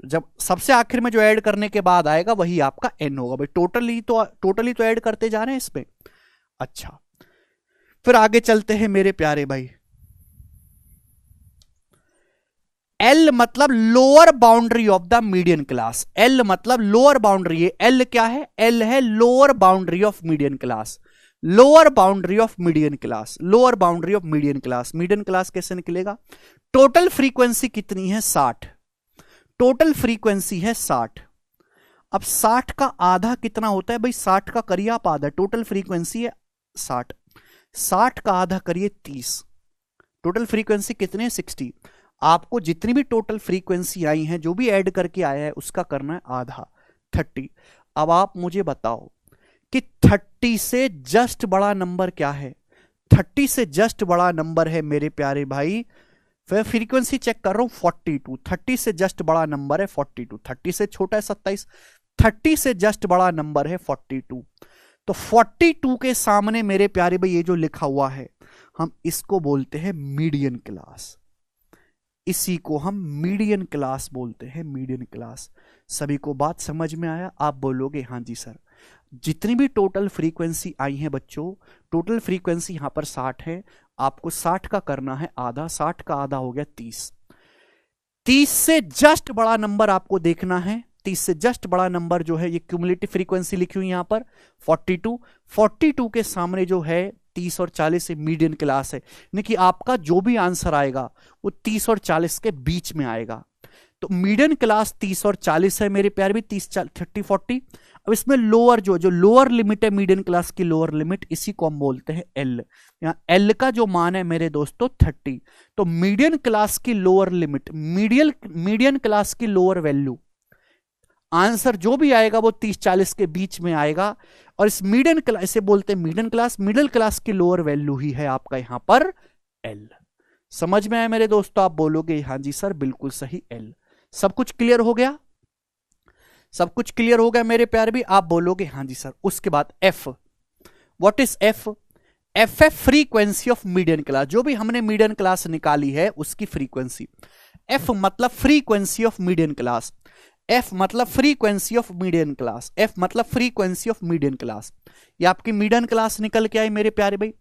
जब सबसे आखिर में जो ऐड करने के बाद आएगा वही आपका N होगा भाई। टोटली तो ऐड करते जा रहे हैं इसमें। अच्छा, फिर आगे चलते हैं मेरे प्यारे भाई। L मतलब lower boundary of the median class. L मतलब लोअर बाउंड्री है। L क्या है, L है lower boundary of median class. Lower boundary of median class, lower boundary of median class. Median class कैसे निकलेगा, टोटल फ्रीक्वेंसी कितनी है, 60। टोटल फ्रीक्वेंसी है 60। अब 60 का आधा कितना होता है भाई, 60 का करिए आप आधा, टोटल फ्रीक्वेंसी है 60, 60 का आधा करिए 30। टोटल फ्रीक्वेंसी कितने है, 60। आपको जितनी भी टोटल फ्रीक्वेंसी आई है, जो भी ऐड करके आया है, उसका करना है आधा, 30। अब आप मुझे बताओ कि 30 से जस्ट बड़ा नंबर क्या है, 30 से जस्ट बड़ा नंबर है मेरे प्यारे भाई, फिर फ्रीक्वेंसी चेक कर रहा हूं 42। 30 से जस्ट बड़ा नंबर है 42, 30 से छोटा है 27, 30 से जस्ट बड़ा नंबर है 42। तो 42 के सामने मेरे प्यारे भाई ये जो लिखा हुआ है, हम इसको बोलते हैं मीडियन क्लास। इसी को हम मीडियन क्लास बोलते हैं, मीडियन क्लास। सभी को बात समझ में आया? आप बोलोगे हाँ जी सर। जितनी भी टोटल फ्रीक्वेंसी आई है बच्चों, टोटल फ्रीक्वेंसी यहां पर 60 है, आपको 60 का करना है आधा, 60 का आधा हो गया 30। 30 से जस्ट बड़ा नंबर आपको देखना है, 30 से जस्ट बड़ा नंबर जो है, ये क्यूमुलेटिव फ्रीक्वेंसी लिखी हुई यहां पर 42। 42 के सामने जो है 30 और 40 से मीडियन क्लास है, यानी कि आपका जो भी आंसर आएगा वो 30 और 40 के बीच में आएगा। तो मीडियन क्लास 30 और 40 है मेरे प्यार भी, 30 30 40। अब इसमें लोअर जो लोअर लिमिट है मीडियन क्लास की, लोअर लिमिट, इसी को हम बोलते हैं एल। यहां एल का जो मान है मेरे दोस्तों 30। तो मीडियन क्लास की लोअर लिमिट, मीडियन क्लास की लोअर वैल्यू, आंसर जो भी आएगा वो 30-40 के बीच में आएगा। और इस मीडियन क्लास, इसे बोलते हैं मीडियन क्लास, मिडिल क्लास की लोअर वैल्यू ही है आपका यहां पर एल। समझ में आया मेरे दोस्तों? आप बोलोगे हाँ जी सर बिल्कुल सही एल। सब कुछ क्लियर हो गया? सब कुछ क्लियर हो गया मेरे प्यारे भी? आप बोलोगे हाँ जी सर। उसके बाद F, what is F? F है फ्रीक्वेंसी ऑफ मीडियन क्लास, जो भी हमने मीडियन क्लास निकाली है उसकी फ्रीक्वेंसी। एफ मतलब frequency of median class, F मतलब frequency of median class, F मतलब फ्रीक्वेंसी ऑफ मीडियन क्लास। ये आपकी मीडियन क्लास निकल के आई मेरे प्यारे भाई।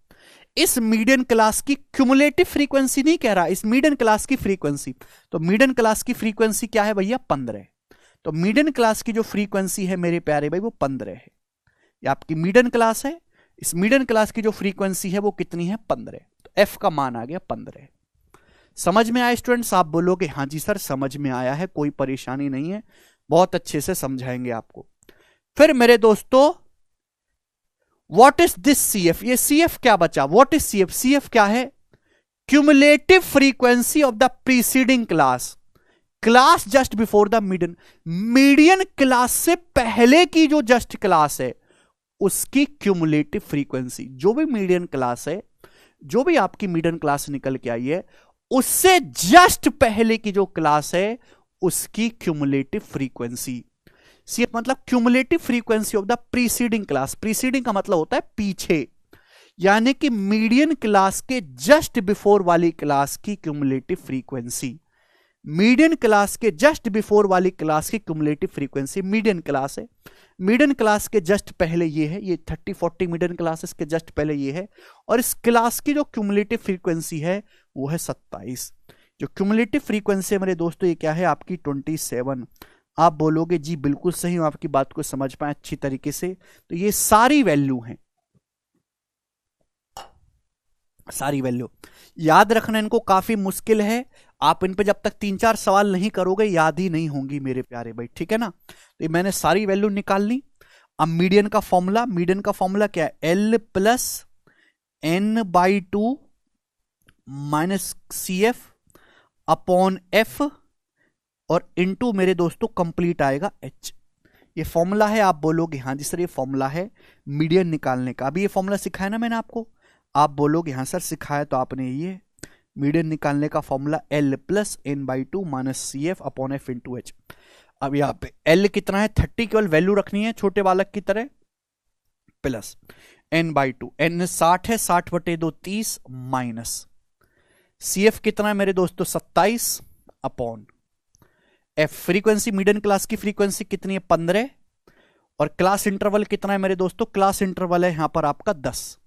इस मीडियन क्लास की क्यूमुलेटिव फ्रीक्वेंसी नहीं कह रहा, इस मीडियन क्लास की फ्रीक्वेंसी। तो मीडियन क्लास की फ्रीक्वेंसी क्या है भैया? 15। तो मीडियन क्लास की जो फ्रीक्वेंसी है मेरे प्यारे भाई वो 15 है। ये आपकी मीडियन क्लास है, इस मीडियन क्लास की जो फ्रीक्वेंसी है वो कितनी है? 15। तो एफ का मान आ गया 15। समझ में आया स्टूडेंट्स? आप बोलोगे हाँ जी सर समझ में आया है, कोई परेशानी नहीं है, बहुत अच्छे से समझाएंगे आपको। फिर मेरे दोस्तों व्हाट इज दिस सीएफ? ये सीएफ क्या बचा? What is CF? सीएफ क्या है? Cumulative frequency of the preceding class, class just before the median. Median class से पहले की जो जस्ट क्लास है उसकी क्यूमुलेटिव फ्रीक्वेंसी। जो भी मीडियन क्लास है, जो भी आपकी मीडियन क्लास निकल के आई है, उससे जस्ट पहले की जो क्लास है उसकी क्यूमुलेटिव फ्रीक्वेंसी। सीएफ मतलब cumulative frequency of the preceding class. Preceding का मतलब होता है पीछे, यानी कि मीडियन क्लास के जस्ट बिफोर वाली क्लास की क्यूमुलेटिव फ्रीक्वेंसी। मीडियन क्लास के जस्ट बिफोर वाली क्लास की क्यूमुलेटिव फ्रीक्वेंसी मीडियन क्लास है। मीडियन क्लास के जस्ट पहले ये है, ये 30-40 मीडियन क्लासेस के जस्ट पहले ये है, और इस क्लास की जो क्यूमुलेटिव फ्रीक्वेंसी है वो है 27। जो क्यूमुलेटिव फ्रीक्वेंसी है मेरे दोस्तों ये क्या है? आपकी 27। आप बोलोगे जी बिल्कुल सही, हूं आपकी बात को समझ पाए अच्छी तरीके से। तो ये सारी वैल्यू हैं, सारी वैल्यू याद रखना इनको काफी मुश्किल है। आप इन पे जब तक 3-4 सवाल नहीं करोगे याद ही नहीं होंगी मेरे प्यारे भाई, ठीक है ना? तो ये मैंने सारी वैल्यू निकाल ली। अब मीडियन का फॉर्मूला, मीडियन का फॉर्मूला क्या है? L plus n/2 minus c f upon f और इनटू मेरे दोस्तों कंप्लीट आएगा एच। ये फॉर्मूला है। आप बोलोगे हाँ जी सर ये फॉर्मूला है मीडियन निकालने का। अभी ये फॉर्मूला सिखाया ना मैंने आपको? आप बोलोगे हाँ सर सिखाया, तो आपने ये मीडियन निकालने का formula L plus n/2 minus c f upon f into h. अब यहाँ पे L कितना है? 30 केवल वैल्यू रखनी है छोटे बालक की तरह, प्लस n/2, n 60 है, 60/2 30 माइनस सी एफ कितना है मेरे दोस्तों? 27 upon F. Frequency median class की फ्रीक्वेंसी कितनी है? 15। और क्लास इंटरवल कितना है मेरे दोस्तों? क्लास इंटरवल है यहां पर आपका 10।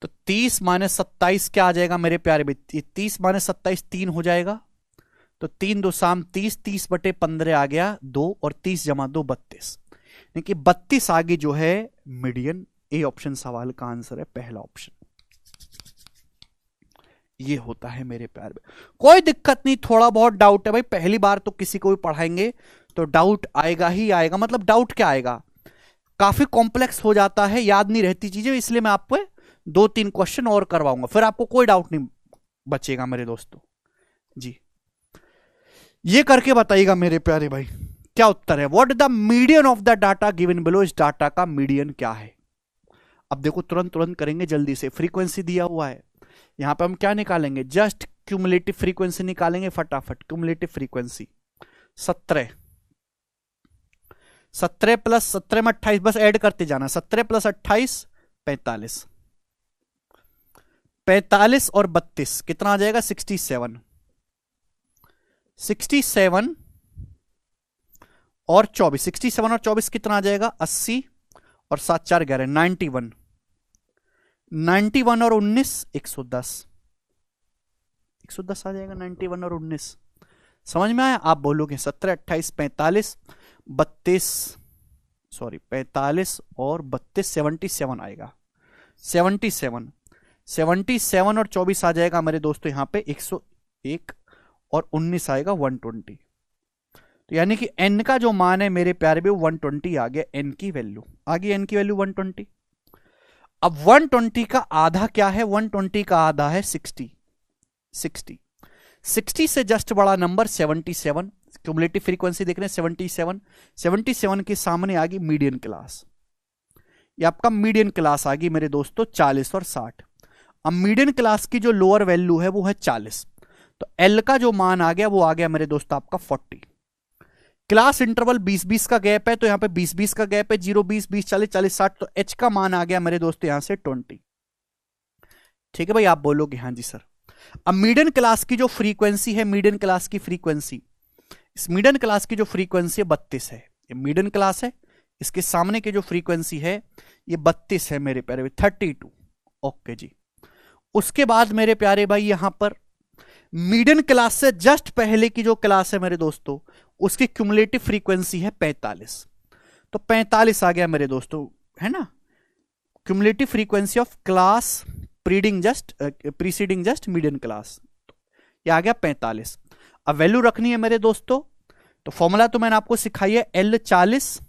तो 30 माइनस 27 क्या आ जाएगा मेरे प्यारे बच्चे? 30 माइनस 27 3 हो जाएगा। तो 3 2 शाम 30, 30/15 आ गया 2, और 30 जमा 2 32, यानी कि 32 आगे जो है मीडियन। ए ऑप्शन सवाल का आंसर है पहला ऑप्शन। ये होता है मेरे प्यार में, कोई दिक्कत नहीं। थोड़ा बहुत डाउट है भाई, पहली बार तो किसी को भी पढ़ाएंगे तो डाउट आएगा ही आएगा। मतलब डाउट क्या आएगा? काफी कॉम्प्लेक्स हो जाता है, याद नहीं रहती चीजें, इसलिए मैं आपको 2-3 क्वेश्चन और करवाऊंगा, फिर आपको कोई डाउट नहीं बचेगा मेरे दोस्तों जी। ये करके बताइएगा मेरे प्यारे भाई क्या उत्तर है। What the median of the data given below? इस डाटा का मीडियन क्या है? अब देखो तुरंत करेंगे जल्दी से। फ्रीक्वेंसी दिया हुआ है, यहां पे हम क्या निकालेंगे? जस्ट क्यूमुलेटिव फ्रीक्वेंसी निकालेंगे फटाफट। क्यूमुलेटिव फ्रीक्वेंसी 17 प्लस 17 में 28, बस ऐड करते जाना। 17 प्लस 28 45, 45 और 32 कितना आ जाएगा? 67। 67 और 24, 67 और 24 कितना आ जाएगा? 80 और 7 4 11 91, 91 और 19 110, 110 आ जाएगा 91 और 19। समझ में आया? आप बोलोगे 17 28 45 32, सॉरी 45 और 32 77 आएगा। 77 और 24 आ जाएगा मेरे दोस्तों यहां पे 101 और 19 आएगा 120। तो यानी कि n का जो मान है मेरे प्यारे भी 120 आ गया, n की वैल्यू आ गई, n की वैल्यू 120। अब 120 का आधा क्या है? 120 का आधा है 60। 60 से जस्ट बड़ा नंबर 77। क्यूमुलेटिव फ्रीक्वेंसी देख रहे हैं 77। 77 के सामने आ गई मीडियन क्लास, ये आपका मीडियन क्लास आ गई मेरे दोस्तों 40 और 60। अब मीडियन क्लास की जो लोअर वैल्यू है वो है 40, तो एल का जो मान आ गया वो आ गया मेरे दोस्तों आपका 40। क्लास इंटरवल 20-20 का गैप है, तो यहां पे 20-20 का गैप है, 0-20, 20-40, 40-60, तो एच का मान आ गया मेरे दोस्तों यहां से 20। ठीक है भाई, आप बोलोगे हाँ जी सर। अब मीडियन क्लास की जो फ्रीक्वेंसी है, मीडियन क्लास की फ्रीक्वेंसी, इस मीडियन क्लास की जो फ्रीक्वेंसी 32 है, ये मीडियन क्लास है, इसके सामने की जो फ्रीक्वेंसी है ये 32 है मेरे प्यारे भाई, 32। ओके जी। उसके बाद मेरे प्यारे भाई यहां पर मीडियन क्लास से जस्ट पहले की जो क्लास है मेरे दोस्तों, उसकी क्यूमुलेटिव फ्रीक्वेंसी है 45, तो 45 आ गया मेरे दोस्तों, है ना। Cumulative frequency of class preceding just median class, ये आ गया 45। अब वैल्यू रखनी है मेरे दोस्तों, तो फॉर्मूला तो मैंने आपको सिखाई है, L 40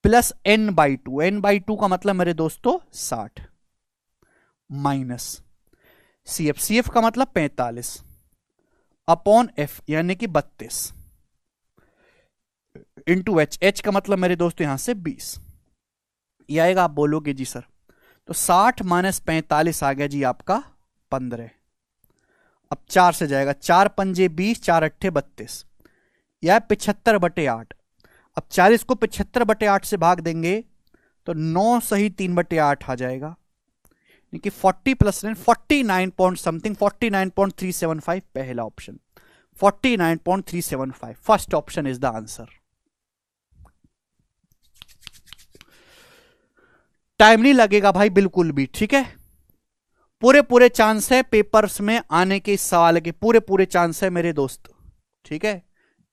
प्लस n/2, n/2 का मतलब मेरे दोस्तों 60, माइनस CF का मतलब 45 अपॉन F यानी कि 32 इंटू H का मतलब मेरे दोस्तों यहां से 20, ये आएगा। आप बोलोगे जी सर, तो 60 माइनस 45 आ गया जी आपका 15। अब 4 से जाएगा, 4 पंजे 20, 4 अट्ठे 32, यह 75/8। अब 40 को 75/8 से भाग देंगे तो 9 सही 3/8 आ जाएगा, कि 40 प्लस 9 49 पॉइंट समथिंग, 49.375 पहला option, 49.375 first option is the answer. Time नहीं लगेगा भाई बिल्कुल भी, ठीक है। पूरे चांस है पेपर्स में आने के, इस सवाल के पूरे चांस है मेरे दोस्त, ठीक है,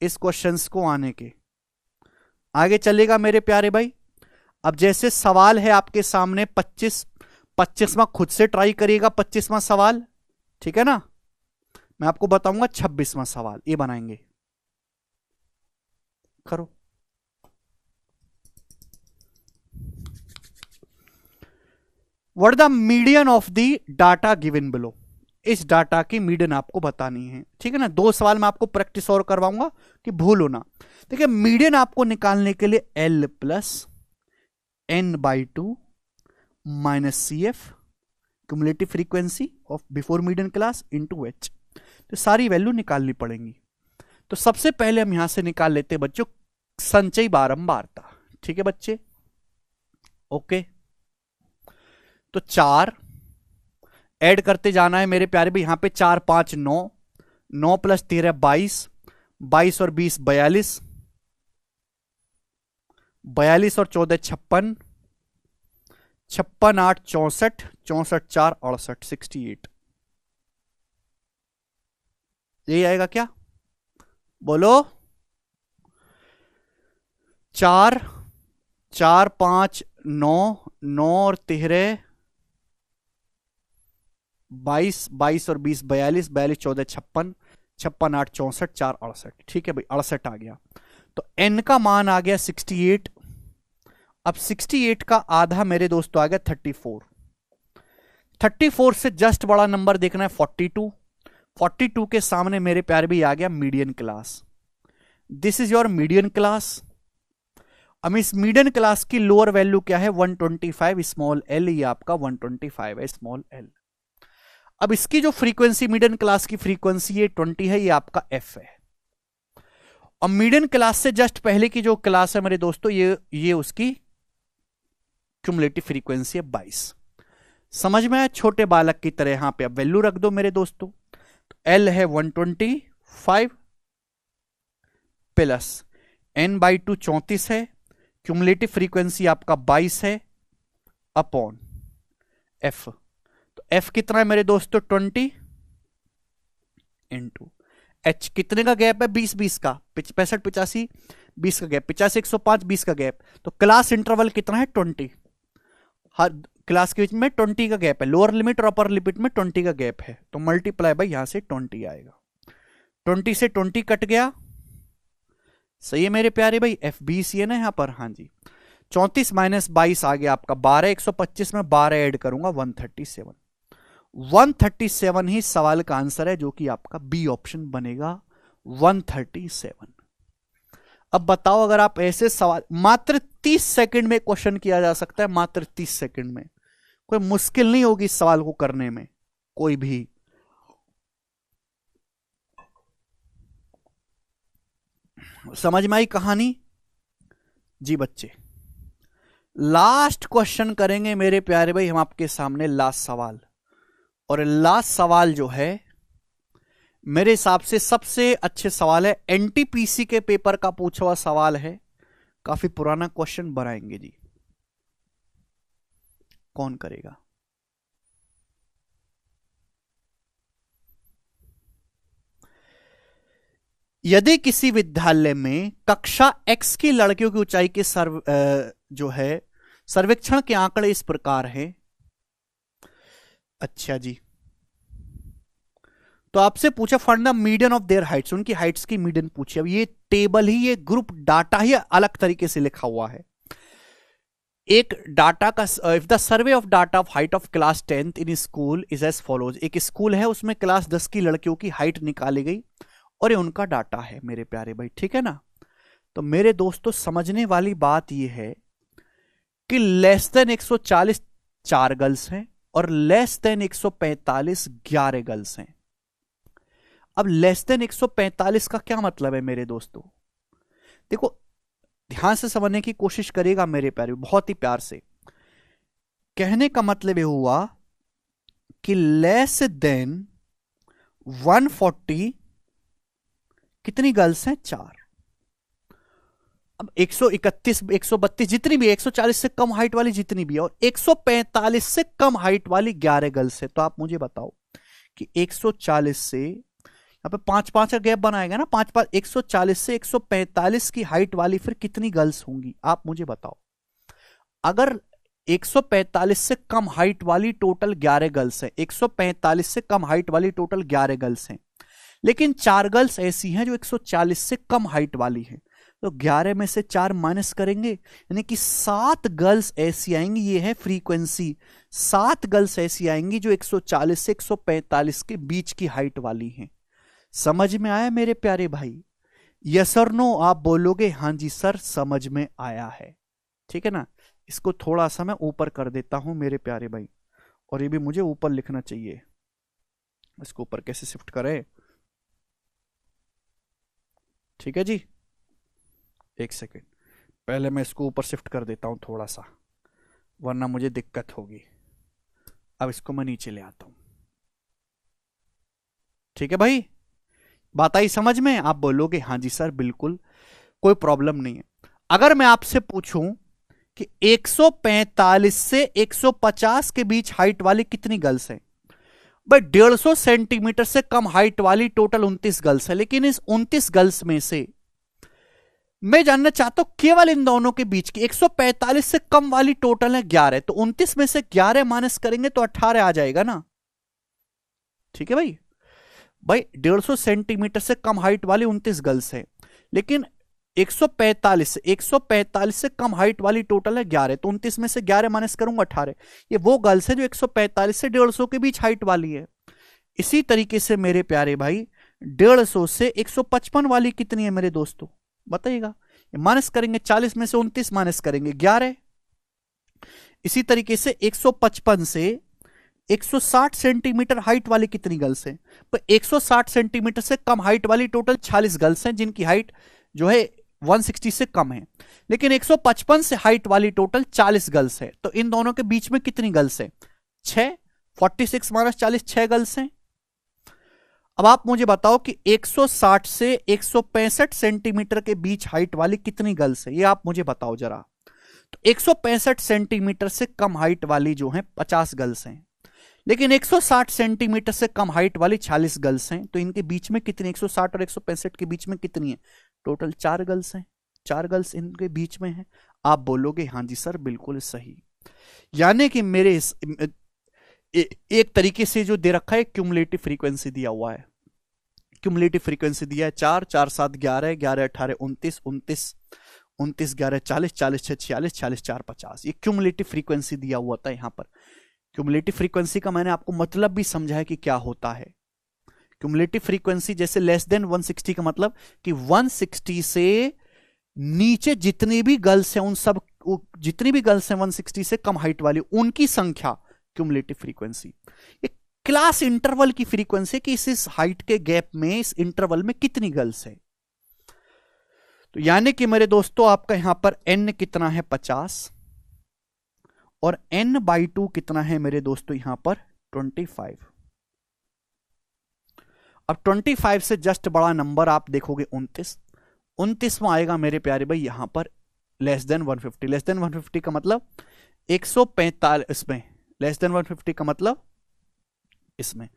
इस क्वेश्चंस को आने के। आगे चलेगा मेरे प्यारे भाई। अब जैसे सवाल है आपके सामने 25वां खुद से ट्राई करिएगा, 25वां सवाल, ठीक है ना। मैं आपको बताऊंगा 26वां सवाल, ये बनाएंगे, करो। What the median of the data given below, इस डाटा की मीडियन आपको बतानी है, ठीक है ना। 2 सवाल मैं आपको प्रैक्टिस और करवाऊंगा कि भूलो ना। देखिए मीडियन आपको निकालने के लिए L plus n/2 minus CF cumulative frequency of before median class into H, तो सारी वैल्यू निकालनी पड़ेंगी। तो सबसे पहले हम यहां से निकाल लेते हैं बच्चों संचयी बारंबारता, ठीक है बच्चे, ओके। तो 4 ऐड करते जाना है मेरे प्यारे भी, यहां पे 4 5 9, 9 प्लस 13 22, 22 और 20 42, 42 और 14 56, 56 8 64, 64 4 68, 68। यही आएगा क्या, बोलो। 4 4 5 9, 9 और 13 22, 22 और 20 42, 42 14 56, 56 8 64 4 68, ठीक है भाई 68 आ गया। तो n का मान आ गया 68। अब 68 का आधा मेरे दोस्तों आ गया 34। 34 से जस्ट बड़ा नंबर देखना है 42। 42 के सामने मेरे प्यारे भी आ गया median class, this is your median class. अब इस मीडियन क्लास की लोअर वैल्यू क्या है 125 स्मॉल l, ये आपका 125 है स्मॉल l। अब इसकी जो फ्रीक्वेंसी मीडियन क्लास की फ्रीक्वेंसी ये 20 है, ये आपका f है। और मीडियन क्लास से जस्ट पहले की जो क्लास है मेरे दोस्तों, ये उसकी क्यूमुलेटिव फ्रीक्वेंसी है 22। समझ में आया, छोटे बालक की तरह यहां पे अब वैल्यू रख दो मेरे दोस्तों। तो L है 125 प्लस n/2 34 है, क्यूमुलेटिव फ्रीक्वेंसी आपका 22 है अपॉन F। तो F कितना है मेरे दोस्तों 20 इंटू H, कितने का गैप है 20-20 का, 65 85 20 का गैप, 85 105 20 का गैप। तो क्लास इंटरवल कितना है 20, हर क्लास के बीच में 20 का गैप है, लोअर लिमिट और अपर लिमिट में 20 का गैप है, तो मल्टीप्लाई बाय यहां से 20 आएगा। 20 से 20 कट गया, सही है मेरे प्यारे भाई, FBC है ना यहाँ पर, हाँ जी। 34 माइनस 22 आ गया आपका 12, 125 में 12 ऐड करूंगा 137। 137 ही सवाल का आंसर है, जो कि आपका बी ऑप्शन बनेगा 137। अब बताओ, अगर आप ऐसे सवाल मात्र 30 सेकंड में क्वेश्चन किया जा सकता है, मात्र 30 सेकंड में, कोई मुश्किल नहीं होगी इस सवाल को करने में कोई भी। समझ में आई कहानी जी बच्चे? लास्ट क्वेश्चन करेंगे मेरे प्यारे भाई हम आपके सामने, लास्ट सवाल। और लास्ट सवाल जो है मेरे हिसाब से सबसे अच्छे सवाल है, NTPC के पेपर का पूछा हुआ सवाल है, काफी पुराना क्वेश्चन बनाएंगे जी। कौन करेगा? यदि किसी विद्यालय में कक्षा X की लड़कियों की ऊंचाई के जो है सर्वेक्षण के आंकड़े इस प्रकार हैं। अच्छा जी, तो आपसे पूछा find the median of their Heights, उनकी हाइट्स की मीडियन पूछी। अब ये टेबल ही, ये ग्रुप डाटा ही अलग तरीके से लिखा हुआ है। एक डाटा का, if the survey of data of height of class 10th in school is as follows, एक स्कूल है उसमें क्लास 10 की लड़कियों की हाइट निकाली गई और ये उनका डाटा है मेरे प्यारे भाई, ठीक है ना। तो मेरे दोस्तों समझने वाली बात यह है कि लेस देन 140 4 गर्ल्स हैं और लेस देन 145 11 गर्ल्स हैं। अब लेस देन 145 का क्या मतलब है मेरे दोस्तों? देखो ध्यान से समझने की कोशिश करेगा मेरे प्यारे, बहुत ही प्यार से। कहने का मतलब यह हुआ कि लेस देन 140 कितनी गर्ल्स हैं? 4। अब 131 132 जितनी भी, 140 से कम हाइट वाली जितनी भी है, और 145 से कम हाइट वाली 11 गर्ल्स है। तो आप मुझे बताओ कि 140 से, यहाँ पे 5-5 का गैप बनाएगा ना, 5-5, 140 से 145 की हाइट वाली फिर कितनी गर्ल्स होंगी? आप मुझे बताओ। अगर 145 से कम हाइट वाली टोटल 11 गर्ल्स है, 145 से कम हाइट वाली टोटल 11 गर्ल्स हैं, लेकिन 4 गर्ल्स ऐसी हैं जो 140 से कम हाइट वाली हैं, तो 11 में से 4 माइनस करेंगे, यानी कि 7 गर्ल्स ऐसी आएंगी। ये है फ्रीक्वेंसी, 7 गर्ल्स ऐसी आएंगी जो 140 से 145 के बीच की हाइट वाली हैं। समझ में आया मेरे प्यारे भाई? यस और नो आप बोलोगे हाँ जी सर समझ में आया है, ठीक है ना। इसको थोड़ा सा मैं ऊपर कर देता हूं मेरे प्यारे भाई, और ये भी मुझे ऊपर लिखना चाहिए। इसको ऊपर कैसे शिफ्ट करें? ठीक है जी, एक सेकेंड, पहले मैं इसको ऊपर शिफ्ट कर देता हूं थोड़ा सा, वरना मुझे दिक्कत होगी। अब इसको मैं नीचे ले आता हूं, ठीक है भाई? बात आई समझ में? आप बोलोगे हाँ जी सर बिल्कुल, कोई प्रॉब्लम नहीं है। अगर मैं आपसे पूछूं कि 145 से 150 के बीच हाइट वाली कितनी गर्ल्स हैं? भाई 150 सेंटीमीटर से कम हाइट वाली टोटल 29 गर्ल्स है, लेकिन इस 29 गर्ल्स में से मैं जानना चाहता हूं केवल इन दोनों के बीच की 145 से कम वाली टोटल है 11, तो 29 में से 11 माइनस करेंगे तो 18 आ जाएगा ना, ठीक है भाई? भाई 150 सेंटीमीटर से कम हाइट वाली 29 गर्ल्स है, लेकिन 145 से कम हाइट वाली टोटल है 11, तो 29 में से 11 माइनस करूंगा 18। ये वो गर्ल्स है जो 145 से 150 के बीच हाइट वाली है। इसी तरीके से मेरे प्यारे भाई 150 से 155 वाली कितनी है मेरे दोस्तों? बताइएगा। माइनस करेंगे 40 में से 29 माइनस करेंगे 11। इसी तरीके से 155 से 160 सेंटीमीटर हाइट वाली कितनी गर्ल्स हैं? तो 160 सेंटीमीटर से कम हाइट वाली टोटल 40 गर्ल्स हैं जिनकी हाइट जो है 160 से कम है, लेकिन 155 से हाइट वाली टोटल 40 गर्ल्स है। तो इन दोनों के बीच में कितनी गर्ल्स है? 6। 46 माइनस 40 6 गर्ल्स हैं। अब आप मुझे बताओ कि 160 से 165 सेंटीमीटर के बीच हाइट वाली कितनी गर्ल्स है? ये आप मुझे बताओ जरा। तो 165 सेंटीमीटर से कम हाइट वाली जो है 50 गर्ल्स हैं, लेकिन 160 सेंटीमीटर से कम हाइट वाली 40 गर्ल्स हैं, तो इनके बीच में कितनी, 160 और 165 के बीच में कितनी है? टोटल 4 गर्ल्स हैं। 4 गर्ल्स इनके बीच में है। आप बोलोगे हाँ जी सर बिल्कुल सही। यानी कि मेरे एक तरीके से जो दे रखा है क्यूमुलेटिव फ्रीक्वेंसी दिया हुआ है। क्यूमुलेटिव फ्रीक्वेंसी दिया है 4, 4 7 11, 11 18 29, 29 29 11 40, 40 6 46, 46 4 50। ये क्यूमुलेटिव फ्रीक्वेंसी दिया हुआ था यहां पर। क्यूमुलेटिव फ्रीक्वेंसी का मैंने आपको मतलब भी समझा है कि क्या होता है। क्यूमुलेटिव फ्रीक्वेंसी जैसे लेस देन 160 का मतलब कि 160 से नीचे जितनी भी गर्ल्स हैं उन सब, जितनी भी गर्ल्स हैं 160 से कम हाइट वाली, उनकी संख्या क्यूमुलेटिव फ्रीक्वेंसी। ये क्लास इंटरवल की फ्रीक्वेंसी कि इस हाइट के गैप में, इस इंटरवल में कितनी गर्ल्स है। तो यानी कि मेरे दोस्तों आपका यहां पर n कितना है 50 और n/2 कितना है मेरे दोस्तों यहां पर 25। अब 25 से जस्ट बड़ा नंबर आप देखोगे 29, 29वां आएगा मेरे प्यारे भाई यहां पर लेस देन 150। लेस देन 150 का मतलब 145, इसमें लेस देन 150 का मतलब इसमें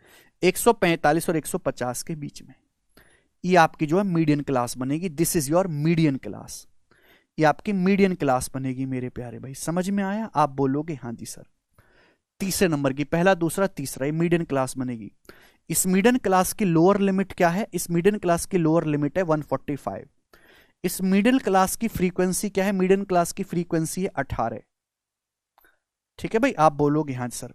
145 और 150 के बीच में। ये आपकी जो है मीडियन क्लास बनेगी। This is your median class. ये आपकी मीडियन क्लास बनेगी मेरे प्यारे भाई। समझ में आया? आप बोलोगे हाँ जी सर। तीसरे नंबर की, पहला दूसरा तीसरा, ये मीडियन क्लास बनेगी। इस मीडियन क्लास की लोअर लिमिट क्या है? इस मीडियन क्लास की लोअर लिमिट है 145। इस मिडिल क्लास की फ्रीक्वेंसी क्या है? मीडियन क्लास की फ्रीक्वेंसी है 18। ठीक है भाई, आप बोलोगे हाँ सर।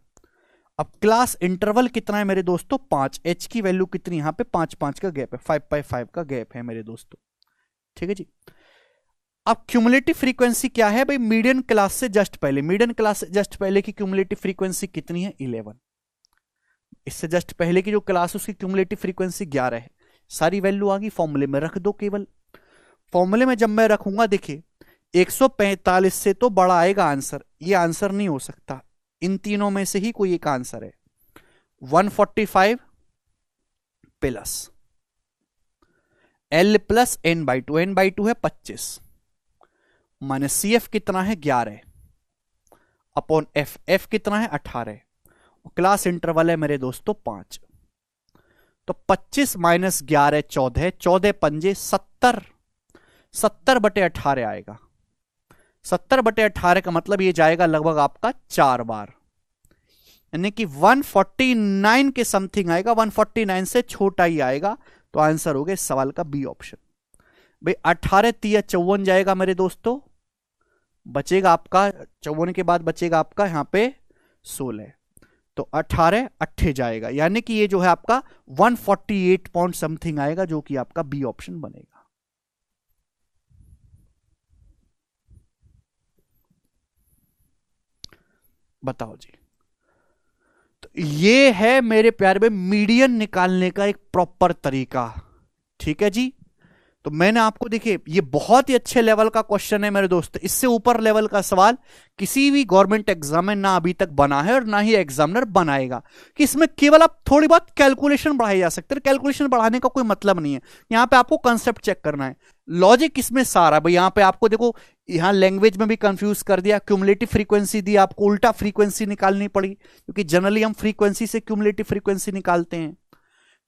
अब क्लास इंटरवल कितना है मेरे दोस्तों? 5। एच की वैल्यू कितनी? यहां पे 5 का गैप है, 5/5 का गैप है मेरे दोस्तों। ठीक है जी। अब क्यूमुलेटिव फ्रीक्वेंसी क्या है भाई? मीडियन क्लास से जस्ट पहले, मीडियन क्लास से जस्ट पहले की क्यूमुलेटिव फ्रीक्वेंसी कितनी है? 11। इससे जस्ट पहले की जो क्लास उसकी क्यूमुलेटिव फ्रीक्वेंसी 11 है। सारी वैल्यू आ गई, फॉर्मूले में रख दो। केवल फॉर्मूले में जब मैं रखूंगा, देखिए 145 से तो बड़ा आएगा आंसर, ये आंसर नहीं हो सकता। इन तीनों में से ही कोई एक आंसर है। 145 plus L plus n/2, n/2 है 25 माइनस CF कितना है? 11 अपॉन F कितना है? 18। क्लास इंटरवल है मेरे दोस्तों 5। तो 25 माइनस 11 14, 14 पंजे 70, 70/18 आएगा। 70/18 का मतलब ये जाएगा लगभग आपका 4 बार, यानी कि 149 के समथिंग आएगा। 149 से छोटा ही आएगा। तो आंसर हो गया इस सवाल का बी ऑप्शन। भाई 18 3 54 जाएगा मेरे दोस्तों, बचेगा आपका 54 के बाद बचेगा आपका यहां पे 16। तो 18 8 जाएगा, यानी कि ये जो है आपका 148 पॉइंट समथिंग आएगा, जो कि आपका बी ऑप्शन बनेगा। बताओ जी। तो ये है मेरे प्यारे में मीडियन निकालने का एक प्रॉपर तरीका। ठीक है जी। तो मैंने आपको, देखिए ये बहुत ही अच्छे लेवल का क्वेश्चन है मेरे दोस्त। इससे ऊपर लेवल का सवाल किसी भी गवर्नमेंट एग्जाम में ना अभी तक बना है और ना ही एग्जामिनर बनाएगा, कि इसमें केवल आप थोड़ी बहुत कैलकुलेशन बढ़ाई जा सकते हैं। कैलकुलेशन बढ़ाने का कोई मतलब नहीं है, यहां पे आपको कंसेप्ट चेक करना है। लॉजिक इसमें सारा भाई, यहां पे आपको देखो, यहां लैंग्वेज में भी कंफ्यूज कर दिया। क्यूमुलेटिव फ्रीक्वेंसी दी, आपको उल्टा फ्रीक्वेंसी निकालनी पड़ी, क्योंकि जनरली हम फ्रीक्वेंसी से क्यूमुलेटिव फ्रीक्वेंसी निकालते हैं।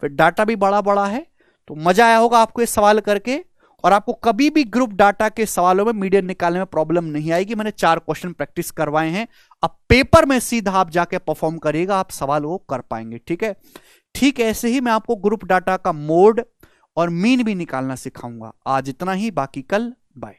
फिर डाटा भी बड़ा बड़ा है। तो मजा आया होगा आपको ये सवाल करके, और आपको कभी भी ग्रुप डाटा के सवालों में मीडियन निकालने में प्रॉब्लम नहीं आएगी। मैंने 4 क्वेश्चन प्रैक्टिस करवाए हैं। अब पेपर में सीधा आप जाके परफॉर्म करिएगा, आप सवाल वो कर पाएंगे। ठीक है। ठीक ऐसे ही मैं आपको ग्रुप डाटा का मोड और मीन भी निकालना सिखाऊंगा। आज इतना ही, बाकी कल